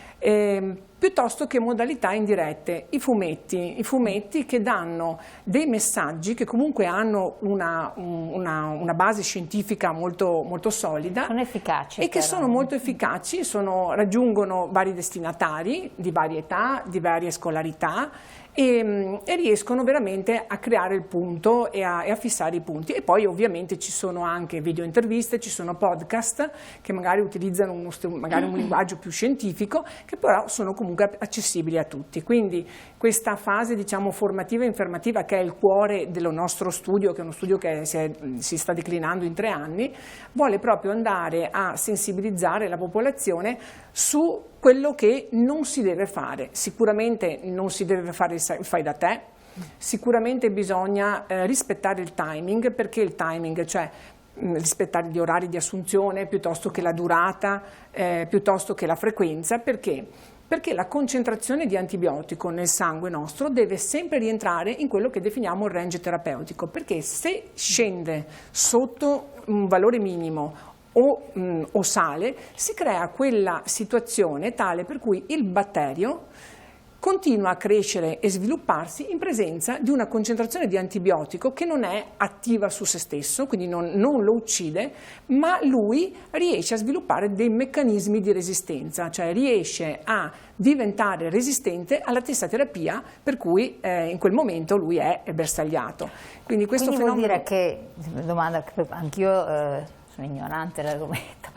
piuttosto che modalità indirette, i fumetti che danno dei messaggi che comunque hanno una base scientifica molto, molto solida. Sono efficaci. E che sono molto efficaci, raggiungono vari destinatari di varie età, di varie scolarità, e riescono veramente a creare il punto e a fissare i punti. E poi ovviamente ci sono anche video interviste, ci sono podcast che magari utilizzano un linguaggio più scientifico, che però sono comunque accessibili a tutti. Quindi questa fase, diciamo, formativa e informativa, che è il cuore del nostro studio, che è uno studio che si sta declinando in 3 anni, vuole proprio andare a sensibilizzare la popolazione su quello che non si deve fare. Sicuramente non si deve fare il fai da te, sicuramente bisogna rispettare il timing, perché il timing, cioè rispettare gli orari di assunzione piuttosto che la durata, piuttosto che la frequenza. Perché? Perché la concentrazione di antibiotico nel sangue nostro deve sempre rientrare in quello che definiamo il range terapeutico, perché se scende sotto un valore minimo o sale, si crea quella situazione tale per cui il batterio continua a crescere e svilupparsi in presenza di una concentrazione di antibiotico che non è attiva su se stesso, quindi non lo uccide, ma lui riesce a sviluppare dei meccanismi di resistenza, cioè riesce a diventare resistente alla stessa terapia per cui in quel momento lui è bersagliato. Quindi questo fenomeno... vuol dire che, domanda che anch'io sono ignorante dell'argomento,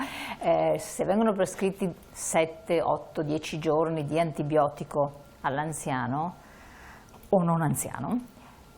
se vengono prescritti 7, 8, 10 giorni di antibiotico all'anziano o non anziano,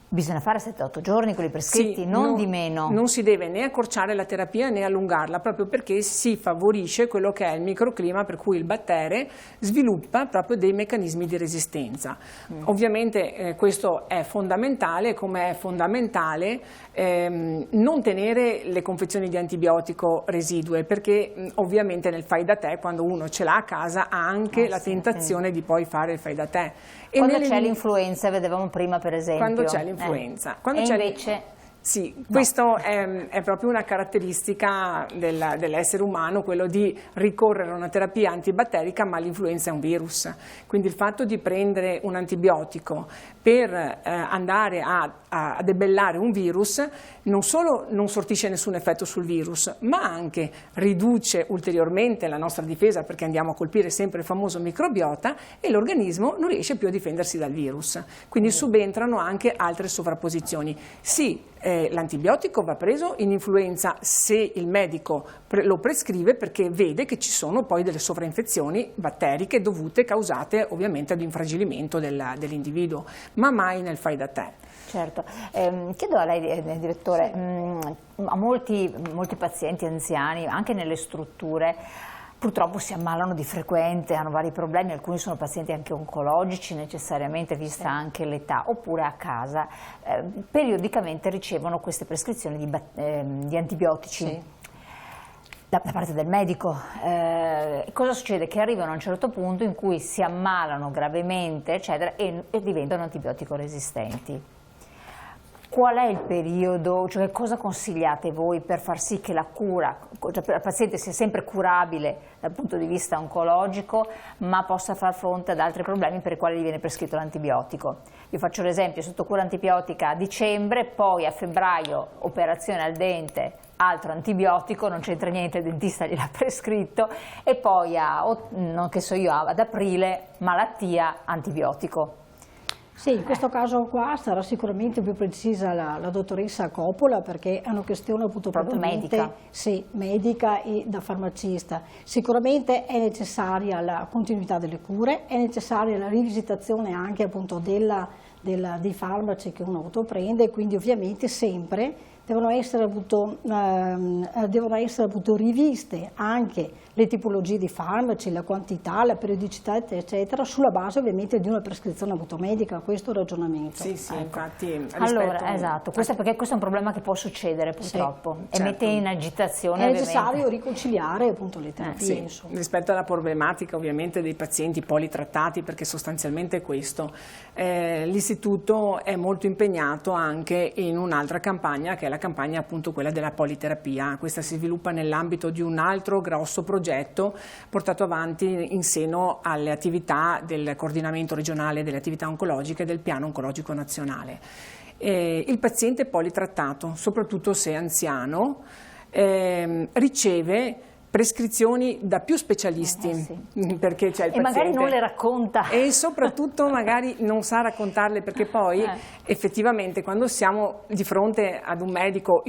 bisogna fare 7-8 giorni quelli prescritti, sì, non di meno. Non si deve né accorciare la terapia né allungarla, proprio perché si favorisce quello che è il microclima per cui il battere sviluppa proprio dei meccanismi di resistenza. Ovviamente questo è fondamentale, come è fondamentale non tenere le confezioni di antibiotico residue, perché ovviamente nel fai da te, quando uno ce l'ha a casa, ha anche la tentazione di poi fare il fai da te. E quando c'è l'influenza, vedevamo prima per esempio. Quando c'è l'influenza. E invece... Sì, no. questo è proprio una caratteristica dell'essere umano, quello di ricorrere a una terapia antibatterica, ma l'influenza è un virus. Quindi il fatto di prendere un antibiotico per andare a debellare un virus non solo non sortisce nessun effetto sul virus, ma anche riduce ulteriormente la nostra difesa, perché andiamo a colpire sempre il famoso microbiota e l'organismo non riesce più a difendersi dal virus. Quindi subentrano anche altre sovrapposizioni. Sì, l'antibiotico va preso in influenza se il medico lo prescrive, perché vede che ci sono poi delle sovrainfezioni batteriche causate ovviamente ad infragilimento dell'individuo, ma mai nel fai da te. Certo, chiedo a lei, direttore, a molti pazienti anziani, anche nelle strutture, purtroppo si ammalano di frequente, hanno vari problemi, alcuni sono pazienti anche oncologici necessariamente, vista anche l'età, oppure a casa, periodicamente ricevono queste prescrizioni di antibiotici. Sì. Da parte del medico. Cosa succede? Che arrivano a un certo punto in cui si ammalano gravemente, eccetera, e diventano antibiotico resistenti. Qual è il periodo, cioè cosa consigliate voi per far sì che la cura, cioè per il paziente sia sempre curabile dal punto di vista oncologico, ma possa far fronte ad altri problemi per i quali gli viene prescritto l'antibiotico? Io faccio l'esempio, sotto cura antibiotica a dicembre, poi a febbraio operazione al dente, altro antibiotico, non c'entra niente, il dentista gliel'ha prescritto, e poi ad aprile malattia, antibiotico. Sì, in questo caso qua sarà sicuramente più precisa la dottoressa Coppola, perché è una questione appunto proprio medica. Sì, medica e da farmacista. Sicuramente è necessaria la continuità delle cure, è necessaria la rivisitazione anche appunto dei farmaci che uno autoprende, quindi ovviamente sempre devono essere riviste anche le tipologie di farmaci, la quantità, la periodicità, eccetera, sulla base ovviamente di una prescrizione medica, questo è il ragionamento. Sì, sì, infatti. Allora, esatto, perché questo è un problema che può succedere purtroppo, e certo. mette in agitazione È ovviamente. necessario riconciliare appunto le terapie. Sì, rispetto alla problematica ovviamente dei pazienti politrattati, perché sostanzialmente è questo, l'istituto è molto impegnato anche in un'altra campagna, che è la campagna appunto quella della politerapia. Questa si sviluppa nell'ambito di un altro grosso progetto portato avanti in seno alle attività del coordinamento regionale delle attività oncologiche del piano oncologico nazionale. Il paziente politrattato, soprattutto se anziano, riceve prescrizioni da più specialisti, perché c'è il paziente, magari non le racconta, e soprattutto magari non sa raccontarle, perché poi effettivamente quando siamo di fronte ad un medico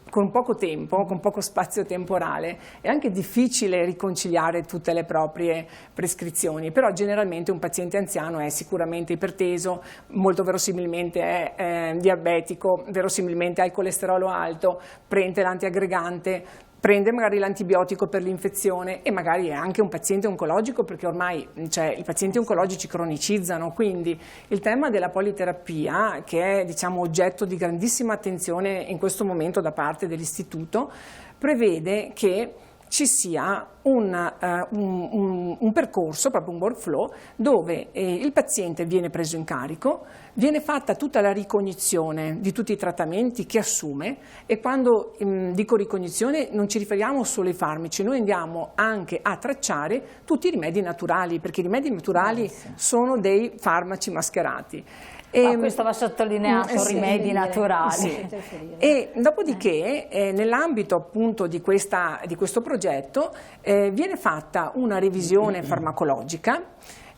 con poco tempo, con poco spazio temporale, è anche difficile riconciliare tutte le proprie prescrizioni, però generalmente un paziente anziano è sicuramente iperteso, molto verosimilmente è diabetico, verosimilmente ha il colesterolo alto, prende l'antiaggregante, prende magari l'antibiotico per l'infezione, e magari è anche un paziente oncologico, perché ormai i pazienti oncologici cronicizzano. Quindi il tema della politerapia, che è oggetto di grandissima attenzione in questo momento da parte dell'istituto, prevede che ci sia un percorso, proprio un workflow, dove il paziente viene preso in carico, viene fatta tutta la ricognizione di tutti i trattamenti che assume, e quando dico ricognizione non ci riferiamo solo ai farmaci, noi andiamo anche a tracciare tutti i rimedi naturali, perché i rimedi naturali sono dei farmaci mascherati. Questo va sottolineato, rimedi naturali. Sì. E dopodiché nell'ambito appunto di questo progetto viene fatta una revisione farmacologica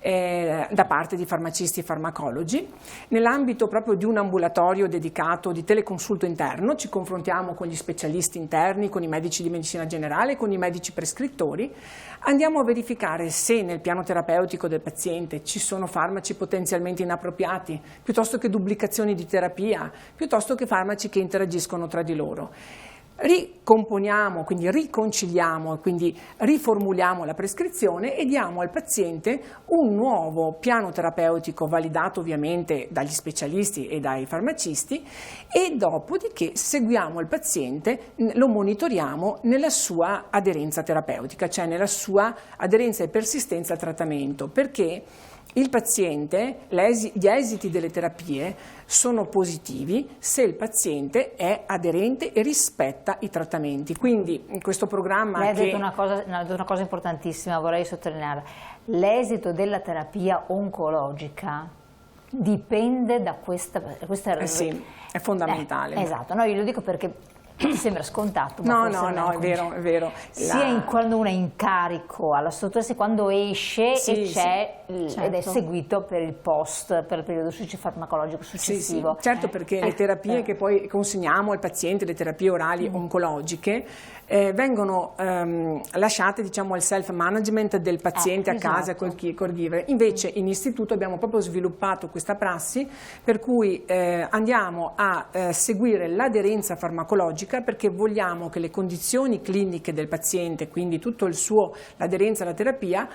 da parte di farmacisti e farmacologi. Nell'ambito proprio di un ambulatorio dedicato di teleconsulto interno ci confrontiamo con gli specialisti interni, con i medici di medicina generale, con i medici prescrittori. Andiamo a verificare se nel piano terapeutico del paziente ci sono farmaci potenzialmente inappropriati, piuttosto che duplicazioni di terapia, piuttosto che farmaci che interagiscono tra di loro. Ricomponiamo, quindi riconciliamo, quindi riformuliamo la prescrizione e diamo al paziente un nuovo piano terapeutico validato ovviamente dagli specialisti e dai farmacisti, e dopodiché seguiamo il paziente, lo monitoriamo nella sua aderenza terapeutica, cioè nella sua aderenza e persistenza al trattamento, perché il paziente, gli esiti delle terapie sono positivi se il paziente è aderente e rispetta i trattamenti. Quindi in questo programma Lei ha detto una cosa importantissima, vorrei sottolinearla. L'esito della terapia oncologica dipende da questa sì, è fondamentale. Esatto, no, io lo dico perché sembra scontato, No, ma è vero. Sia quando uno è in carico alla struttura, sia quando esce ed è seguito per il per il periodo farmacologico successivo. Sì. Certo, perché le terapie che poi consegniamo al paziente, le terapie orali oncologiche, vengono lasciate al self-management del paziente a casa col caregiver. Invece in istituto abbiamo proprio sviluppato questa prassi per cui andiamo a seguire l'aderenza farmacologica, perché vogliamo che le condizioni cliniche del paziente, quindi tutto l'aderenza alla terapia,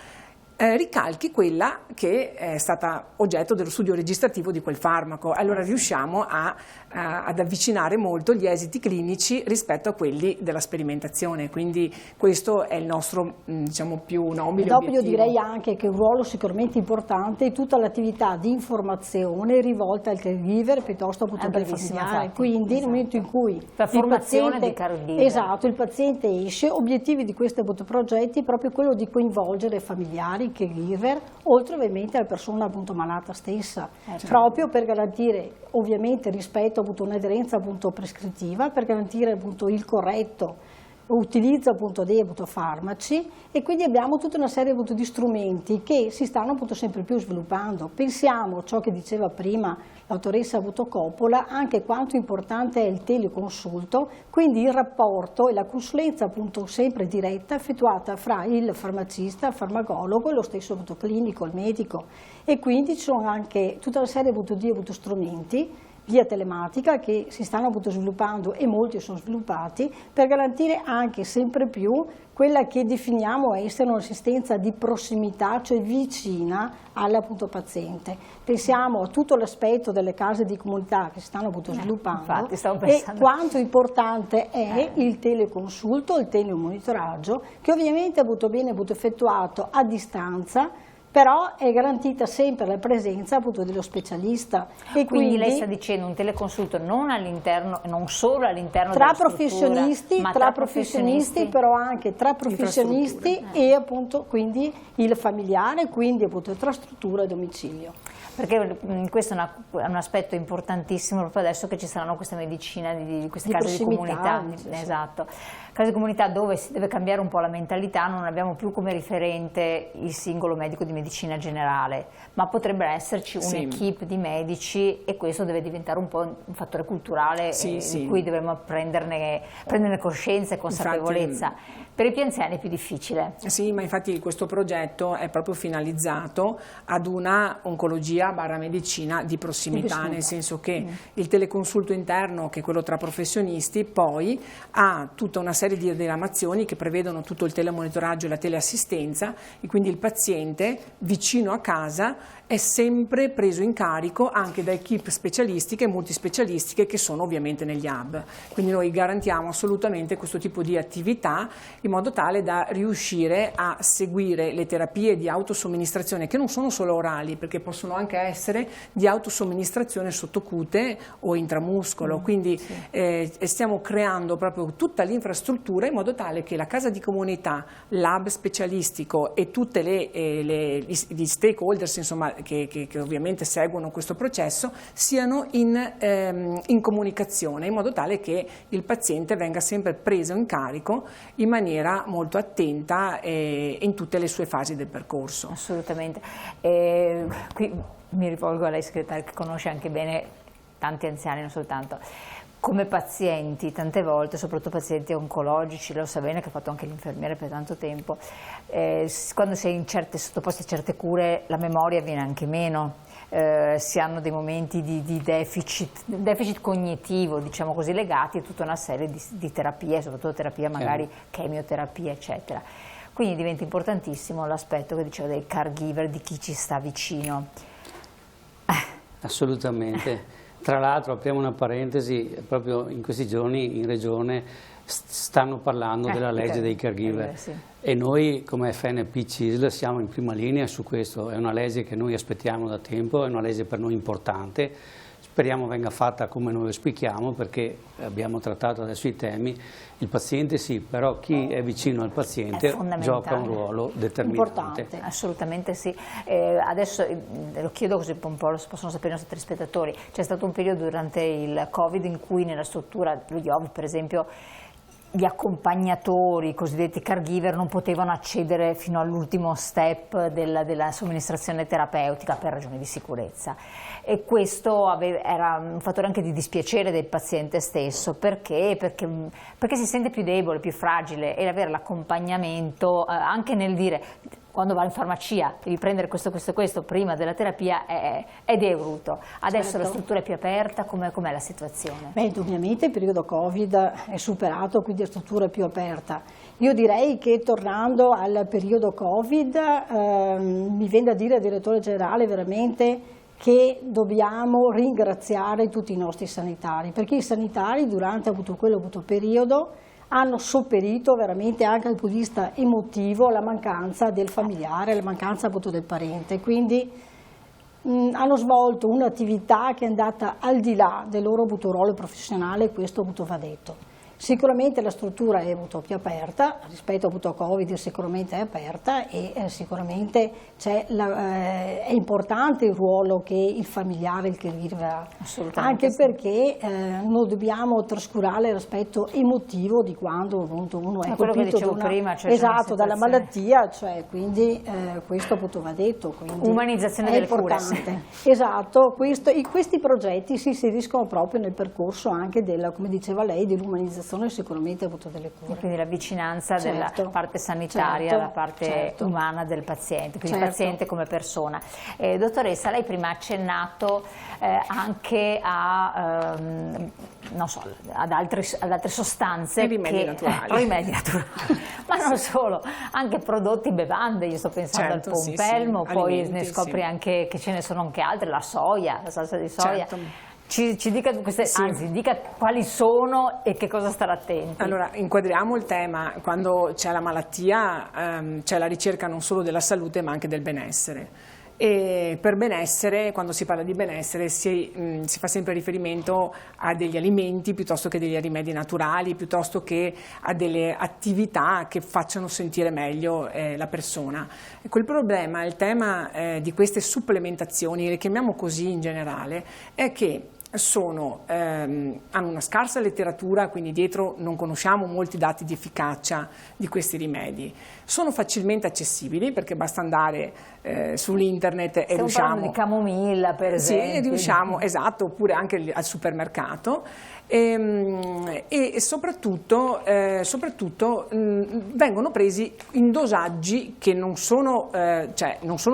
ricalchi quella che è stata oggetto dello studio registrativo di quel farmaco. Allora riusciamo ad avvicinare molto gli esiti clinici rispetto a quelli della sperimentazione, quindi questo è il nostro più nobile obiettivo. Io direi anche che un ruolo sicuramente importante è tutta l'attività di informazione rivolta al caregiver piuttosto che al familiare, quindi nel momento in cui il paziente esce, obiettivi di questi progetti è proprio quello di coinvolgere familiari, caregiver, oltre ovviamente alla persona malata stessa, proprio per garantire ovviamente rispetto un'aderenza prescrittiva, per garantire il corretto utilizzo dei farmaci, e quindi abbiamo tutta una serie di strumenti che si stanno sempre più sviluppando. Pensiamo a ciò che diceva prima l'autoressa Coppola, anche quanto importante è il teleconsulto, quindi il rapporto e la consulenza sempre diretta effettuata fra il farmacista, il farmacologo e lo stesso clinico, il medico, e quindi ci sono anche tutta una serie di strumenti via telematica che si stanno appunto sviluppando e molti sono sviluppati per garantire anche sempre più quella che definiamo essere un'assistenza di prossimità, cioè vicina all'appunto paziente. Pensiamo a tutto l'aspetto delle case di comunità che si stanno appunto sviluppando e quanto importante è il teleconsulto, il telemonitoraggio, che ovviamente viene effettuato a distanza, però è garantita sempre la presenza appunto dello specialista. E quindi lei sta dicendo un teleconsulto non all'interno, non solo all'interno della professionisti, ma tra professionisti, però anche tra professionisti e appunto quindi il familiare, quindi appunto tra struttura e domicilio. Perché questo è un aspetto importantissimo proprio adesso che ci saranno queste medicine di queste case di comunità. Esatto. Case di comunità dove si deve cambiare un po' la mentalità, non abbiamo più come riferente il singolo medico di medicina generale, ma potrebbe esserci un'equipe di medici e questo deve diventare un po' un fattore culturale di cui dovremmo prenderne coscienza e consapevolezza. Infatti, per i più anziani è più difficile. Sì, ma infatti questo progetto è proprio finalizzato ad una oncologia / medicina di prossimità, nel senso che il teleconsulto interno, che è quello tra professionisti, poi ha tutta una serie di diramazioni che prevedono tutto il telemonitoraggio e la teleassistenza e quindi il paziente vicino a casa è sempre preso in carico anche da equip specialistiche e multispecialistiche che sono ovviamente negli hub. Quindi noi garantiamo assolutamente questo tipo di attività in modo tale da riuscire a seguire le terapie di autosomministrazione che non sono solo orali, perché possono anche essere di autosomministrazione sottocute o intramuscolo. Quindi stiamo creando proprio tutta l'infrastruttura in modo tale che la casa di comunità, l'hub specialistico e tutte gli stakeholders insomma, che ovviamente seguono questo processo siano in comunicazione in modo tale che il paziente venga sempre preso in carico in maniera molto attenta in tutte le sue fasi del percorso. Assolutamente. Qui mi rivolgo a lei segretaria che conosce anche bene tanti anziani, non soltanto. Come pazienti, tante volte, soprattutto pazienti oncologici, lo sa bene che ha fatto anche l'infermiere per tanto tempo, quando si è sottoposti a certe cure la memoria viene anche meno, si hanno dei momenti di deficit cognitivo, diciamo così, legati a tutta una serie di terapie, soprattutto terapia magari chemioterapia, eccetera. Quindi diventa importantissimo l'aspetto che dicevo dei caregiver, di chi ci sta vicino. Assolutamente. Tra l'altro apriamo una parentesi, proprio in questi giorni in Regione stanno parlando della legge dei caregiver e noi come FNP CISL siamo in prima linea su questo, è una legge che noi aspettiamo da tempo, è una legge per noi importante, speriamo venga fatta come noi auspichiamo perché abbiamo trattato adesso i temi, il paziente sì, però chi è vicino al paziente gioca un ruolo determinante. Importante. Assolutamente sì. Adesso lo chiedo così un po' lo possono sapere i nostri telespettatori, c'è stato un periodo durante il Covid in cui nella struttura, lo IOV per esempio, gli accompagnatori, i cosiddetti caregiver, non potevano accedere fino all'ultimo step della somministrazione terapeutica per ragioni di sicurezza e questo era un fattore anche di dispiacere del paziente stesso perché si sente più debole, più fragile e avere l'accompagnamento anche nel dire quando va in farmacia devi prendere questo prima della terapia è devoluto. Adesso la struttura è più aperta, com'è la situazione? Beh, ovviamente il periodo Covid è superato, quindi la struttura è più aperta. Io direi che tornando al periodo Covid mi viene da dire al direttore generale veramente che dobbiamo ringraziare tutti i nostri sanitari, perché i sanitari durante quello periodo hanno sopperito veramente anche dal punto di vista emotivo alla mancanza del familiare, alla mancanza appunto del parente, quindi hanno svolto un'attività che è andata al di là del loro ruolo professionale, questo va detto. Sicuramente la struttura è più aperta, rispetto a Covid sicuramente è aperta e sicuramente è importante il ruolo che il familiare, il caregiver ha, anche perché non dobbiamo trascurare l'aspetto emotivo di quando uno è colpito dalla malattia, quindi questo va detto. Umanizzazione delle cure. Esatto, questi progetti si inseriscono proprio nel percorso anche come diceva lei, dell'umanizzazione prevenzione e sicuramente appunto delle cure. Quindi la vicinanza della Certo, parte sanitaria, certo, la parte certo. umana del paziente, quindi il Certo. paziente come persona. Dottoressa, lei prima ha accennato anche a, non so, ad altre sostanze. Rimedi naturali. Rimedi naturali. Ma non solo, anche prodotti, bevande, io sto pensando Certo, al pompelmo, sì, poi alimenti, ne scopri sì. anche che ce ne sono anche altre, la soia, la salsa di soia. Certo. Ci dica queste, Sì. anzi, dica quali sono e che cosa stare attenti. Allora, inquadriamo il tema. Quando c'è la malattia c'è la ricerca non solo della salute ma anche del benessere. E per benessere, quando si parla di benessere, si fa sempre riferimento a degli alimenti piuttosto che degli rimedi naturali, piuttosto che a delle attività che facciano sentire meglio la persona. Ecco, il problema, il tema di queste supplementazioni, le chiamiamo così in generale, è che hanno una scarsa letteratura, quindi dietro non conosciamo molti dati di efficacia di questi rimedi. Sono facilmente accessibili perché basta andare sull'internet e Stiamo parlando di camomilla, per esempio. Sì, riusciamo, esatto, oppure anche al supermercato. E soprattutto vengono presi in dosaggi che non sono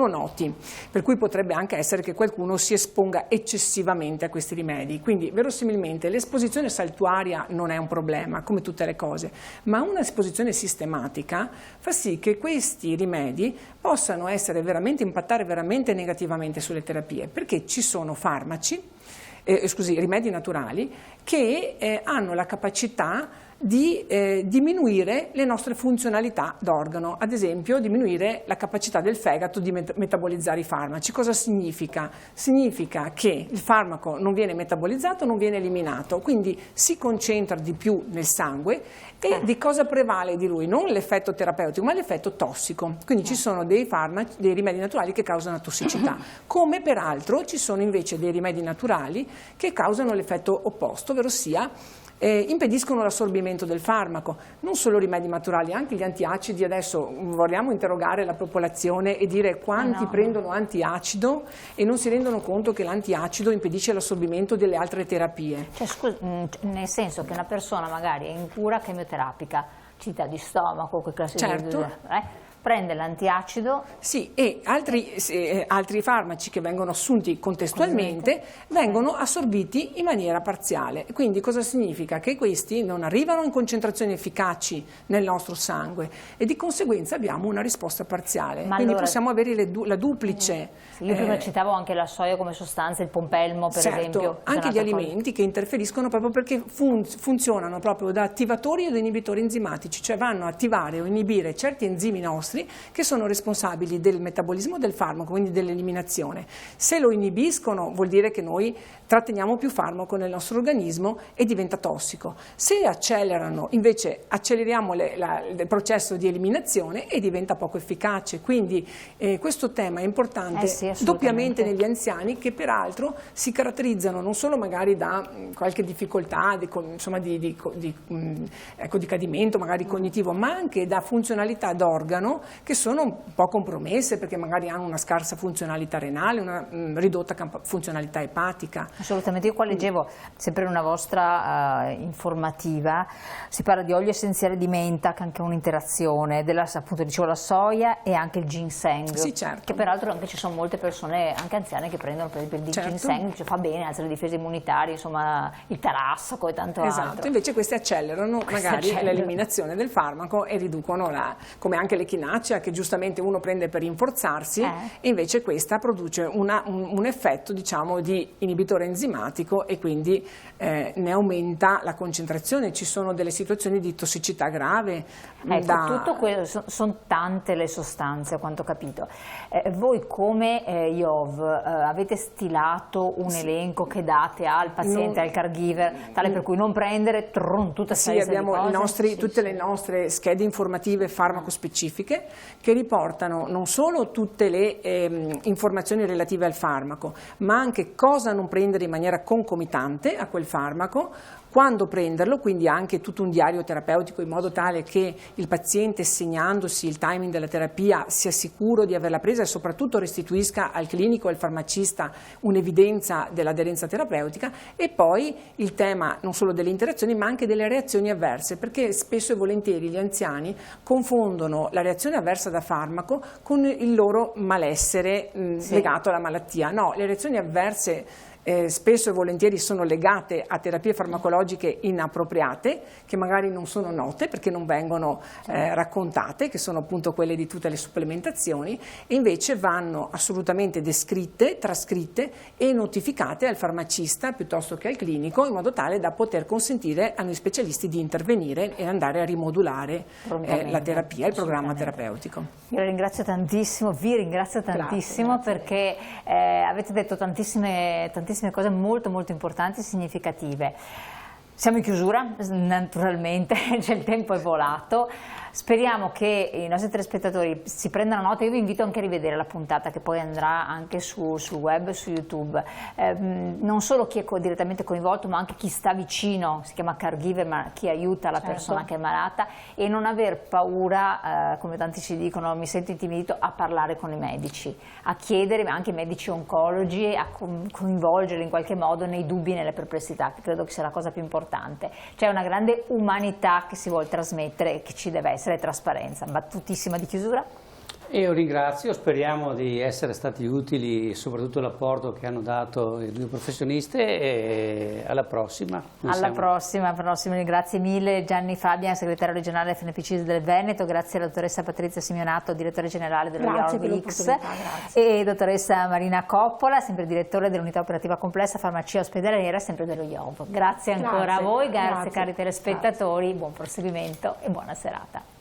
noti, per cui potrebbe anche essere che qualcuno si esponga eccessivamente a questi rimedi. Quindi verosimilmente l'esposizione saltuaria non è un problema, come tutte le cose, ma una esposizione sistematica fa sì che questi rimedi possano impattare veramente negativamente sulle terapie, perché ci sono rimedi naturali che hanno la capacità di diminuire le nostre funzionalità d'organo, ad esempio diminuire la capacità del fegato di metabolizzare i farmaci. Cosa significa? Significa che il farmaco non viene metabolizzato, non viene eliminato, quindi si concentra di più nel sangue e di cosa prevale di lui? Non l'effetto terapeutico ma l'effetto tossico, quindi ci sono dei rimedi naturali che causano tossicità, come peraltro ci sono invece dei rimedi naturali che causano l'effetto opposto, ovvero sia impediscono l'assorbimento del farmaco. Non solo rimedi naturali, anche gli antiacidi. Adesso vogliamo interrogare la popolazione e dire quanti prendono antiacido e non si rendono conto che l'antiacido impedisce l'assorbimento delle altre terapie. Cioè, nel senso che una persona magari è in cura chemioterapica, acidità di stomaco, quei classici, Certo. Prende l'antiacido. Sì, e altri farmaci che vengono assunti contestualmente vengono assorbiti in maniera parziale. Quindi cosa significa? Che questi non arrivano in concentrazioni efficaci nel nostro sangue e di conseguenza abbiamo una risposta parziale. Ma quindi allora, possiamo avere la duplice. Io prima citavo anche la soia come sostanza, il pompelmo per esempio. Anche gli alimenti che interferiscono proprio perché funzionano proprio da attivatori o da inibitori enzimatici, cioè vanno a attivare o inibire certi enzimi nostri che sono responsabili del metabolismo del farmaco, quindi dell'eliminazione. Se lo inibiscono vuol dire che noi tratteniamo più farmaco nel nostro organismo e diventa tossico. Se accelerano, invece acceleriamo il processo di eliminazione e diventa poco efficace. Quindi questo tema è importante doppiamente negli anziani, che peraltro si caratterizzano non solo magari da qualche difficoltà di cadimento magari cognitivo, ma anche da funzionalità d'organo che sono un po' compromesse perché magari hanno una scarsa funzionalità renale, una ridotta funzionalità epatica. Assolutamente, io qua leggevo sempre in una vostra informativa, si parla di olio essenziale di menta, che è anche un'interazione, appunto dicevo la soia e anche il ginseng, sì, certo. Che peraltro anche ci sono molte persone, anche anziane, che prendono per esempio il ginseng, cioè fa bene, alza le difese immunitarie, insomma il tarassaco e tanto altro. Invece questi accelerano l'eliminazione del farmaco e riducono come anche l'echinacea, che giustamente uno prende per rinforzarsi, e invece questa produce un effetto, diciamo, di inibitore enzimatico e quindi ne aumenta la concentrazione. Ci sono delle situazioni di tossicità grave. Tutto quello, sono tante le sostanze, a quanto ho capito. Voi come IOV avete stilato un elenco che date al paziente, al caregiver, tale per cui non prendere tutta Sì, abbiamo tutte le nostre schede informative farmacospecifiche che riportano non solo tutte le informazioni relative al farmaco, ma anche cosa non prendere in maniera concomitante a quel farmaco, quando prenderlo, quindi anche tutto un diario terapeutico in modo tale che il paziente, segnandosi il timing della terapia, sia sicuro di averla presa e soprattutto restituisca al clinico e al farmacista un'evidenza dell'aderenza terapeutica. E poi il tema non solo delle interazioni ma anche delle reazioni avverse, perché spesso e volentieri gli anziani confondono la reazione avversa da farmaco con il loro malessere legato alla malattia. No, le reazioni avverse spesso e volentieri sono legate a terapie farmacologiche inappropriate, che magari non sono note perché non vengono raccontate, che sono appunto quelle di tutte le supplementazioni, e invece vanno assolutamente descritte, trascritte e notificate al farmacista piuttosto che al clinico, in modo tale da poter consentire a noi specialisti di intervenire e andare a rimodulare la terapia, il programma terapeutico. Io la ringrazio tantissimo, vi ringrazio tantissimo, grazie. Perché avete detto tantissime cose molto importanti e significative. Siamo in chiusura, naturalmente, il tempo è volato. Speriamo che i nostri telespettatori si prendano nota. Io vi invito anche a rivedere la puntata che poi andrà anche sul web e su YouTube. Non solo chi è direttamente coinvolto, ma anche chi sta vicino, si chiama caregiver, ma chi aiuta la persona che è malata, e non aver paura, come tanti ci dicono, mi sento intimidito, a parlare con i medici, a chiedere, ma anche i medici oncologi, a coinvolgerli in qualche modo nei dubbi e nelle perplessità, che credo che sia la cosa più importante. C'è una grande umanità che si vuole trasmettere e che ci deve essere, trasparenza. Battutissima di chiusura. Io ringrazio, speriamo di essere stati utili, soprattutto l'apporto che hanno dato le due professioniste, e alla prossima. Alla prossima, grazie mille Gianni Fabian, segretario regionale FNPC del Veneto, grazie alla dottoressa Patrizia Simeonato, direttore generale dello IORV-X, e dottoressa Marina Coppola, sempre direttore dell'unità operativa complessa farmacia ospedaliera, sempre dello IOV. Grazie ancora a voi, grazie cari telespettatori, buon proseguimento e buona serata.